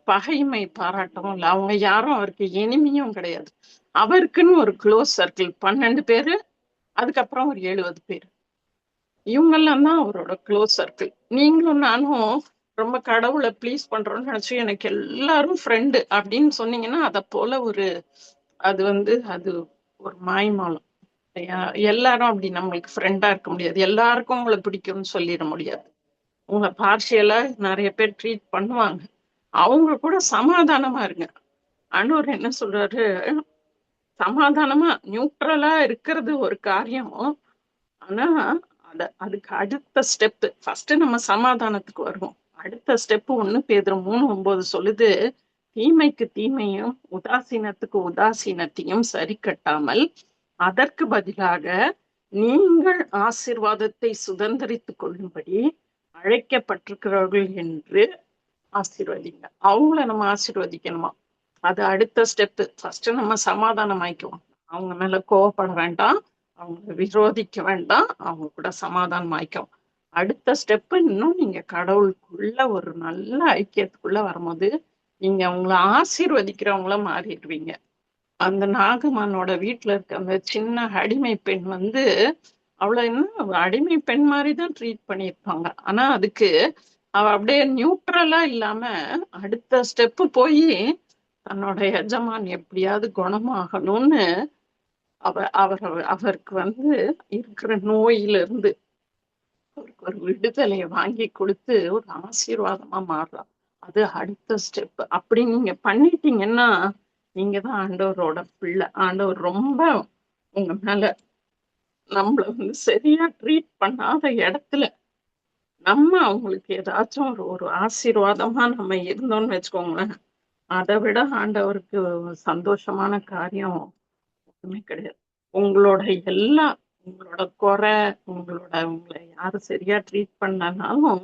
பகைமை பாராட்டவும் இல்லை. அவங்க யாரும் அவருக்கு எனிமியும் கிடையாது. அவருக்குன்னு ஒரு க்ளோஸ் சர்க்கிள் 12 பேரு, அதுக்கப்புறம் ஒரு 70 பேர், இவங்கெல்லாம் தான் அவரோட க்ளோஸ் சர்க்கிள். நீங்களும் நானும் ரொம்ப கடவுளை ப்ளீஸ் பண்றோம்னு நினைச்சு எனக்கு எல்லாரும் ஃப்ரெண்டு அப்படின்னு சொன்னீங்கன்னா அதை போல ஒரு, அது வந்து அது ஒரு மாய்மாலம். எல்லாரும் அப்படி நம்மளுக்கு ஃப்ரெண்டா இருக்க முடியாது. எல்லாருக்கும் உங்களை பிடிக்கும்னு சொல்லிட முடியாது. உங்களை பார்ஷியலா நிறைய பேர் ட்ரீட் பண்ணுவாங்க. அவங்க கூட சமாதானமா இருங்க. ஆண்டவர் என்ன சொல்றாரு, சமாதானமா நியூட்ரலா இருக்கிறது ஒரு காரியம். ஆனா அதுக்கு அடுத்த ஸ்டெப், ஃபர்ஸ்ட் நம்ம சமாதானத்துக்கு வருவோம், அடுத்த ஸ்டெப் 1 பேதுரு 3:9 சொல்லுது, தீமைக்கு தீமையும் உதாசீனத்துக்கு உதாசீனத்தையும் சரி கட்டாமல் அதற்கு பதிலாக நீங்கள் ஆசீர்வாதத்தை சுதந்திரித்துக் கொள்ளும்படி அழைக்கப்பட்டிருக்கிறவர்கள் என்று ஆசீர்வதிங்க. அவங்கள நம்ம ஆசீர்வதிக்கணுமா? அது அடுத்த ஸ்டெப். ஃபர்ஸ்ட் நம்ம சமாதானம் ஆயிக்குவோம். அவங்க மேல கோவப்பட வேண்டாம், அவங்க விரோதிக்க வேண்டாம், அவங்க கூட சமாதானம் ஆயிக்கும். அடுத்த ஸ்டெப் இன்னும் நீங்க கடவுளுக்குள்ள ஒரு நல்ல ஐக்கியத்துக்குள்ள வரும்போது நீங்க அவங்கள ஆசீர்வதிக்கிறவங்கள மாறிடுவீங்க. அந்த நாகமானோட வீட்டுல இருக்க அந்த சின்ன அடிமை பெண் வந்து அவளை என்ன அடிமை பெண் மாதிரிதான் ட்ரீட் பண்ணியிருப்பாங்க. ஆனா அதுக்கு அவ அப்படியே நியூட்ரலா இல்லாம அடுத்த ஸ்டெப் போய் தன்னோட எஜமான் எப்படியாவது குணமாகணும்னு அவருக்கு வந்து இருக்கிற நோயிலிருந்து அவருக்கு ஒரு விடுதலையை வாங்கி கொடுத்து ஒரு ஆசீர்வாதமா மாறுறான். அது அடுத்த ஸ்டெப். அப்படி நீங்க பண்ணிட்டீங்கன்னா நீங்க தான் ஆண்டவரோட பிள்ளை. ஆண்டவர் ரொம்ப உங்க மேல நம்மள வந்து சரியா ட்ரீட் பண்ணாத இடத்துல நம்ம அவங்களுக்கு ஏதாச்சும் ஒரு ஆசீர்வாதமா நம்ம இருந்தோம்னு வச்சுக்கோங்களேன், அதை விட ஆண்டவருக்கு சந்தோஷமான காரியம் ஒண்ணுமே கிடையாது. உங்களோட எல்லாம் உங்களோட குறை உங்களை யாரும் சரியா ட்ரீட் பண்ணனாலும்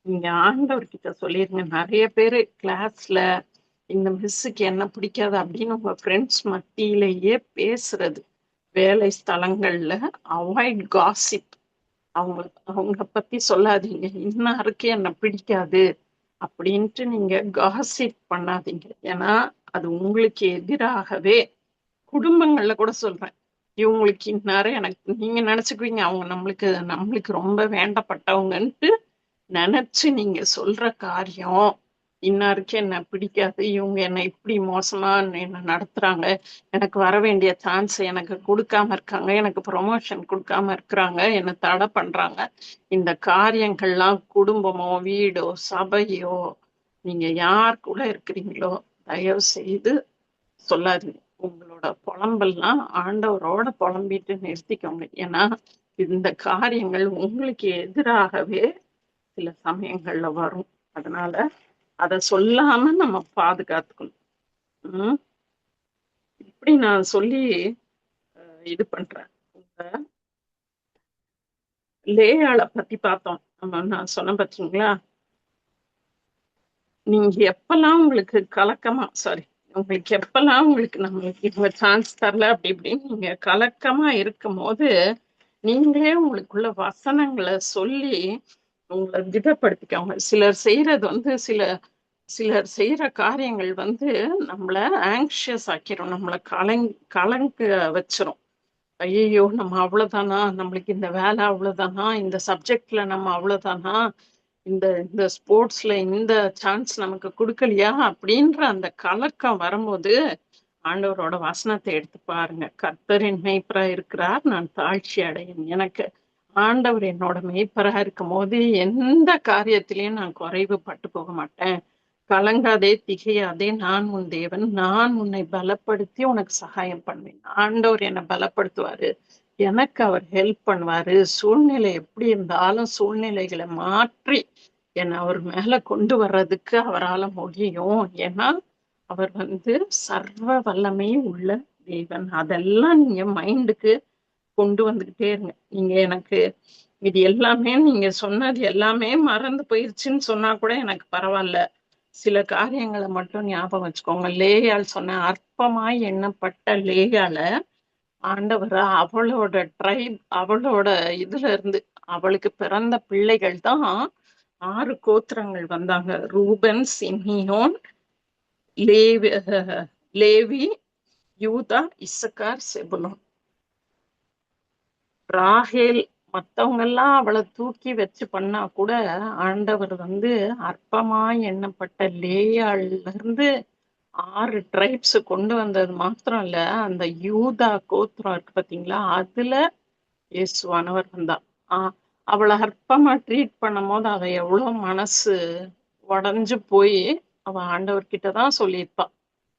நீங்க ஆண்டவர்கிட்ட சொல்லிருங்க. நிறைய பேரு கிளாஸ்ல இந்த மிஸ்ஸுக்கு என்ன பிடிக்காது அப்படின்னு உங்க ஃப்ரெண்ட்ஸ் மத்தியிலேயே பேசுறது, வேலை ஸ்தலங்கள்ல அவாய்ட் காசிப். அவங்க பத்தி சொல்லாதீங்க. இன்னாருக்கு என்ன பிடிக்காது அப்படின்ட்டு நீங்க காசிப் பண்ணாதீங்க. ஏன்னா அது உங்களுக்கு எதிராகவே குடும்பங்கள்ல கூட சொல்றேன். இவங்களுக்கு இன்னாரு எனக்கு நீங்க நினைச்சுக்குவீங்க அவங்க நம்மளுக்கு ரொம்ப வேண்டப்பட்டவங்கன்ட்டு நினைச்சு நீங்க சொல்ற காரியம் இன்னாருக்கு என்ன பிடிக்காது, இவங்க என்ன இப்படி மோசமா என்ன நடத்துறாங்க, எனக்கு வர வேண்டிய சான்ஸ் எனக்கு கொடுக்காம இருக்காங்க, எனக்கு ப்ரொமோஷன் கொடுக்காம இருக்கிறாங்க, என்ன தடை பண்றாங்க. இந்த காரியங்கள்லாம் குடும்பமோ வீடோ சபையோ நீங்க யார் கூட இருக்கிறீங்களோ தயவு செய்து சொல்லாதீங்க. உங்களோட புலம்பெல்லாம் ஆண்டவரோட புலம்பிட்டு நிறுத்திக்கோங்க. ஏன்னா இந்த காரியங்கள் உங்களுக்கு எதிராகவே சில சமயங்கள்ல வரும். அதனால அத சொல்லாம நம்ம பாதுகாத்துக்கணும். உம் இப்படி நான் சொல்லி இது பண்றேன். லேயாள பத்தி பார்த்தோம். நான் சொன்ன பாத்தீங்களா, நீங்க எப்பெல்லாம் உங்களுக்கு கலக்கமா உங்களுக்கு எப்பெல்லாம் நம்மளுக்கு இவங்க சான்ஸ் தரல அப்படி இப்படின்னு நீங்க கலக்கமா இருக்கும் போது நீங்களே உங்களுக்குள்ள வசனங்களை சொல்லி உங்களை திடப்படுத்திக்கோங்க. சிலர் செய்யறது வந்து சிலர் செய்யற காரியங்கள் வந்து நம்மள ஆங்ஷியஸ் ஆக்கிரும், நம்மளை கலங்க வச்சிரும். ஐயோ நம்ம அவ்வளவுதானா, நம்மளுக்கு இந்த வேலை அவ்வளவுதானா, இந்த சப்ஜெக்ட்ல நம்ம அவ்வளவுதானா, இந்த இந்த ஸ்போர்ட்ஸ்ல இந்த சான்ஸ் நமக்கு கொடுக்கலையா அப்படின்ற அந்த கலக்கம் வரும்போது ஆண்டவரோட வசனத்தை எடுத்து பாருங்க. கர்த்தரின் மெய்ப்பரா இருக்கிறார், நான் தாழ்ச்சி அடையேன். எனக்கு ஆண்டவர் என்னோட மெய்ப்பரா இருக்கும் போது எந்த காரியத்திலையும் நான் குறைவு பட்டு போக மாட்டேன். கலங்காதே திகையாதே, நான் உன் தேவன், நான் உன்னை பலப்படுத்தி உனக்கு சகாயம் பண்ணுவேன். ஆண்டவர் என்னை பலப்படுத்துவாரு, எனக்கு அவர் ஹெல்ப் பண்ணுவாரு. சூழ்நிலை எப்படி இருந்தாலும் சூழ்நிலைகளை மாற்றி என்னை அவர் மேல கொண்டு வர்றதுக்கு அவரால் முடியும். ஏன்னா அவர் வந்து சர்வ வல்லமை உள்ள தேவன். அதெல்லாம் நீங்க மைண்டுக்கு கொண்டு வந்துகிட்டே இருங்க. நீங்க எனக்கு இது எல்லாமே நீங்க சொன்னது எல்லாமே மறந்து போயிருச்சுன்னு சொன்னா கூட எனக்கு பரவாயில்ல. சில காரியங்களை மட்டும் ஞாபகம் வச்சுக்கோங்க. லேயால் சொன்ன அற்பமாய் எண்ணப்பட்ட லேயால ஆண்டவர் அவளோட அவளோட இதுல இருந்து அவளுக்கு பிறந்த பிள்ளைகள் தான் 6 கோத்திரங்கள் வந்தாங்க. ரூபன், சிமியோன், லேவி, யூதா, இசக்கார், செபுலோன். ராகேல் மத்தவங்க எல்லாம் அவளை தூக்கி வச்சு பண்ணா கூட ஆண்டவர் வந்து அற்பமா எண்ணப்பட்ட லேயாள்ல இருந்து 6 ட்ரைப்ஸ் கொண்டு வந்தது மாத்திரம் இல்ல, அந்த யூதா கோத்திரம் இருக்கு பாத்தீங்களா, அதுல இயேசுவானவர் வந்தா. அவளை அற்பமா ட்ரீட் பண்ணும் போது அவ எவ்வளவு மனசு உடஞ்சு போய் அவ ஆண்டவர்கிட்டதான் சொல்லியிருப்பா,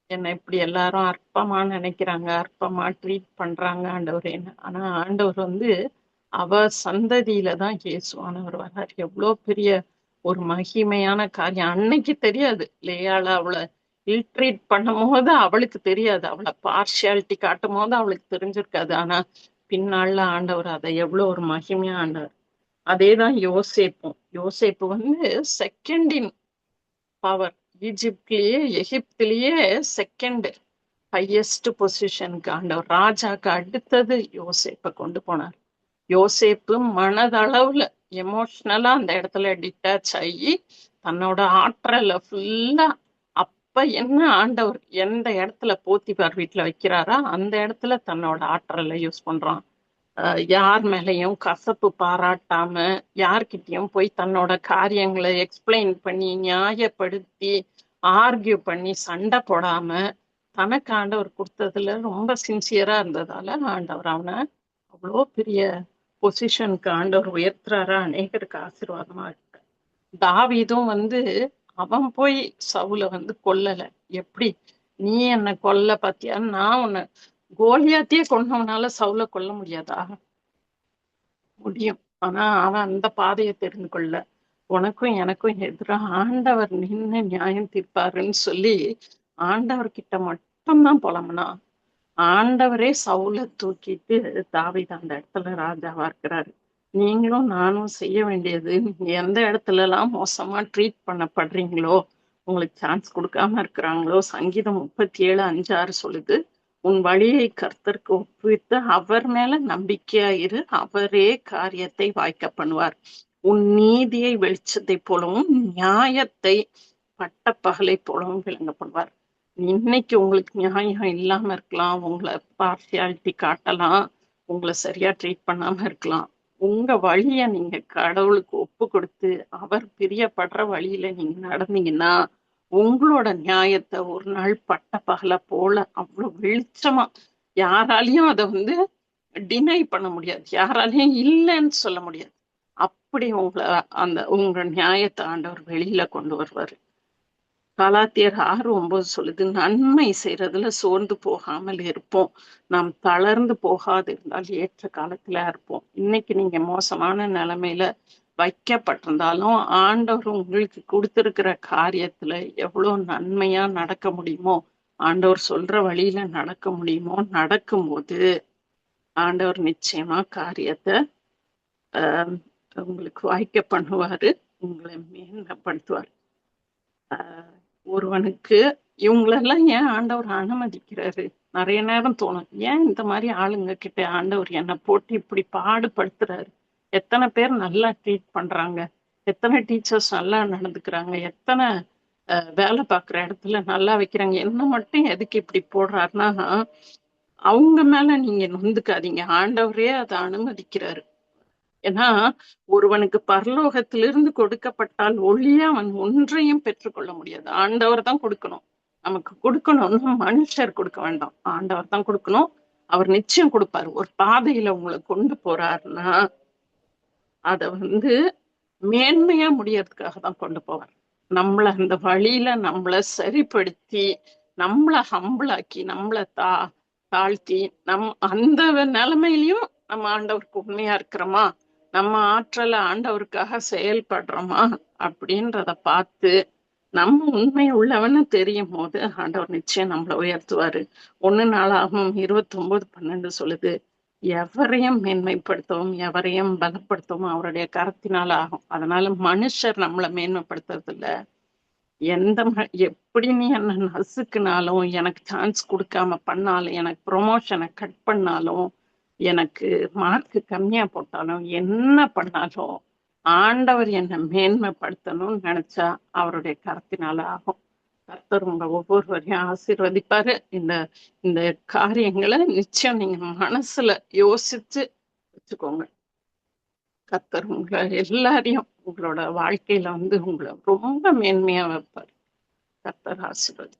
என்னை இப்படி எல்லாரும் அற்பமா நினைக்கிறாங்க, அற்பமா ட்ரீட் பண்றாங்க ஆண்டவரேன்னு. ஆனா ஆண்டவர் வந்து அவ சந்ததியில தான் இயேசுவானவர் வர்றார். எவ்வளோ பெரிய ஒரு மகிமையான காரியம். அன்னைக்கு தெரியாது. லேயாள அவள இல்ட்ரீட் பண்ணும்போது அவளுக்கு தெரியாது. அவள பார்ஷியாலிட்டி காட்டும்போது அவளுக்கு தெரிஞ்சிருக்காது. ஆனா பின்னாள்ல ஆண்டவர் அதை எவ்வளவு ஒரு மகிமையா ஆண்டவர். அதேதான் யோசேப்பும். யோசேப்பு வந்து செகண்ட் இன் பவர். ஈஜிப்ட்லயே எகிப்திலேயே செகண்ட் ஹையஸ்ட் பொசிஷனுக்கு ஆண்டவர். ராஜாக்கு அடுத்தது யோசேப்பை கொண்டு போனார். யோசேப்பு மனதளவுல எமோஷனலா அந்த இடத்துல டிட்டாச் ஆகி தன்னோட ஆற்றல ஃபுல்லா அப்ப என்ன ஆண்டவர் எந்த இடத்துல போத்திபார் வீட்டுல வைக்கிறாரா அந்த இடத்துல தன்னோட ஆற்றலை யூஸ் பண்றான். யார் மேலையும் கசப்பு பாராட்டாம யார்கிட்டயும் போய் தன்னோட காரியங்களை எக்ஸ்பிளைன் பண்ணி நியாயப்படுத்தி ஆர்கியூ பண்ணி சண்டை போடாம தனக்கு ஆண்டவர் கொடுத்ததுல ரொம்ப சின்சியரா இருந்ததால ஆண்டவர் அவனை அவ்வளோ பெரிய பொசிஷனுக்கு ஆண்டவர் உயர்த்துறாரா, அநேகருக்கு ஆசீர்வாதமா இருக்கு. தாவீதும் வந்து அவன் போய் சவுல வந்து கொல்லல. எப்படி நீ என்ன கொல்ல பாத்தியா, நான் உன்னை கோலியாத்தையே கொன்னவனால சவுல கொல்ல முடியாதா? முடியும். ஆனா அவன் அந்த பாதையை தெரிந்து கொள்ள உனக்கும் எனக்கும் எதிராக ஆண்டவர் நின்று நியாயம் தீர்ப்பாருன்னு சொல்லி ஆண்டவர்கிட்ட மட்டும்தான் புலம்புனா. ஆண்டவரே சவுல தூக்கிட்டு தாவீது அந்த இடத்துல ராஜாவா இருக்கிறாரு. நீங்களும் நானும் செய்ய வேண்டியது, நீங்க எந்த இடத்துல எல்லாம் மோசமா ட்ரீட் பண்ணப்படுறீங்களோ, உங்களுக்கு சான்ஸ் கொடுக்காம இருக்கிறாங்களோ, சங்கீதம் 37:5-6 சொல்லுது, உன் வழியை கர்த்தருக்கு ஒப்புவித்து அவர் மேல நம்பிக்கையா இரு, அவரே காரியத்தை வாய்க்க பண்ணுவார். உன் நீதியை வெளிச்சத்தை போலவும் நியாயத்தை பட்ட பகலை போலவும் விளங்க பண்ணுவார். இன்னைக்கு உங்களுக்கு நியாயம் இல்லாம இருக்கலாம், உங்களை பார்சியாலிட்டி காட்டலாம், உங்களை சரியா ட்ரீட் பண்ணாம இருக்கலாம். உங்க வழிய நீங்க கடவுளுக்கு ஒப்பு கொடுத்து அவர் பிரியப்படுற வழியில நீங்க நடந்தீங்கன்னா உங்களோட நியாயத்தை ஒரு நாள் பட்ட பகல போல அவ்வளவு வெளிச்சமா யாராலையும் அதை வந்து டினை பண்ண முடியாது, யாராலையும் இல்லைன்னு சொல்ல முடியாது. அப்படி உங்களை அந்த உங்க நியாயத்தை ஆண்டவர் வெளியில கொண்டு வருவாரு. கலாத்தியர் 6:9 சொல்லுது, நன்மை செய்யறதுல சோர்ந்து போகாமல் இருப்போம், நாம் தளர்ந்து போகாது இருந்தால் ஏற்ற காலத்துல இருப்போம். இன்னைக்கு நீங்க மோசமான நிலைமையில வைக்கப்பட்டிருந்தாலும் ஆண்டவர் உங்களுக்கு கொடுத்திருக்கிற காரியத்துல எவ்வளவு நன்மையா நடக்க முடியுமோ, ஆண்டவர் சொல்ற வழியில நடக்க முடியுமோ, நடக்கும்போது ஆண்டவர் நிச்சயமா காரியத்தை உங்களுக்கு வாய்க்க பண்ணுவாரு, உங்களை மேன்மைப்படுத்துவார். ஒருவனுக்கு இவங்களெல்லாம் ஏன் ஆண்டவர் அனுமதிக்கிறாரு? நிறைய நேரம் தோணும், ஏன் இந்த மாதிரி ஆளுங்க கிட்ட ஆண்டவர் என்னை போட்டு இப்படி பாடுபடுத்துறாரு? எத்தனை பேர் நல்லா ட்ரீட் பண்றாங்க, எத்தனை டீச்சர்ஸ் நல்லா நடந்துக்கிறாங்க, எத்தனை வேலை பார்க்குற இடத்துல நல்லா வைக்கிறாங்க, என்ன மட்டும் எதுக்கு இப்படி போடுறாருன்னா அவங்க மேல நீங்க நொந்துக்காதீங்க, ஆண்டவரே அதை அனுமதிக்கிறாரு. ஏன்னா ஒருவனுக்கு பரலோகத்திலிருந்து கொடுக்கப்பட்டால் ஒளிய அவன் ஒன்றையும் பெற்றுக்கொள்ள முடியாது. ஆண்டவர் தான் கொடுக்கணும். நமக்கு கொடுக்கணும்னு மனுஷர் கொடுக்க வேண்டாம், ஆண்டவர் தான் கொடுக்கணும். அவர் நிச்சயம் கொடுப்பாரு. ஒரு பாதையில உங்களை கொண்டு போறாருன்னா அத வந்து மேன்மையா முடியறதுக்காக தான் கொண்டு போவார். நம்மள அந்த வழியில நம்மள சரிப்படுத்தி நம்மள ஹம்பிளாக்கி நம்மள தாழ்த்தி அந்த நிலைமையிலயும் நம்ம ஆண்டவருக்கு உண்மையா இருக்கிறோமா, நம்ம ஆற்றல ஆண்டவருக்காக செயல்படுறோமா அப்படின்றத பார்த்து நம்ம உண்மை உள்ளவன்னு தெரியும் போது ஆண்டவர் நிச்சயம் நம்மளை உயர்த்துவாரு. 1 நாளாகமம் 29:12 சொல்லுது, எவரையும் மேன்மைப்படுத்தவும் எவரையும் பலப்படுத்தவும் அவருடைய கரத்தினால ஆகும். அதனால மனுஷர் நம்மளை மேன்மைப்படுத்துறது இல்ல. எப்படி நீ என்ன நசுக்குனாலும், எனக்கு சான்ஸ் கொடுக்காம பண்ணாலும், எனக்கு ப்ரொமோஷனை கட் பண்ணாலும், எனக்கு மார்க் கம்மியா போட்டாலும், என்ன பண்ணாலும் ஆண்டவர் என்னை மேன்மைப்படுத்தணும்னு நினைச்சா அவருடைய கரத்தினால ஆகும். கர்த்தர் உங்க ஒவ்வொருவரையும் ஆசீர்வதிப்பாரு. இந்த இந்த காரியங்களை நிச்சயம் நீங்க மனசுல யோசிச்சு வச்சுக்கோங்க. கர்த்தர் உங்களை எல்லாரையும் உங்களோட வாழ்க்கையில வந்து உங்களை ரொம்ப மேன்மையா வைப்பார். கர்த்தர் ஆசீர்வதி.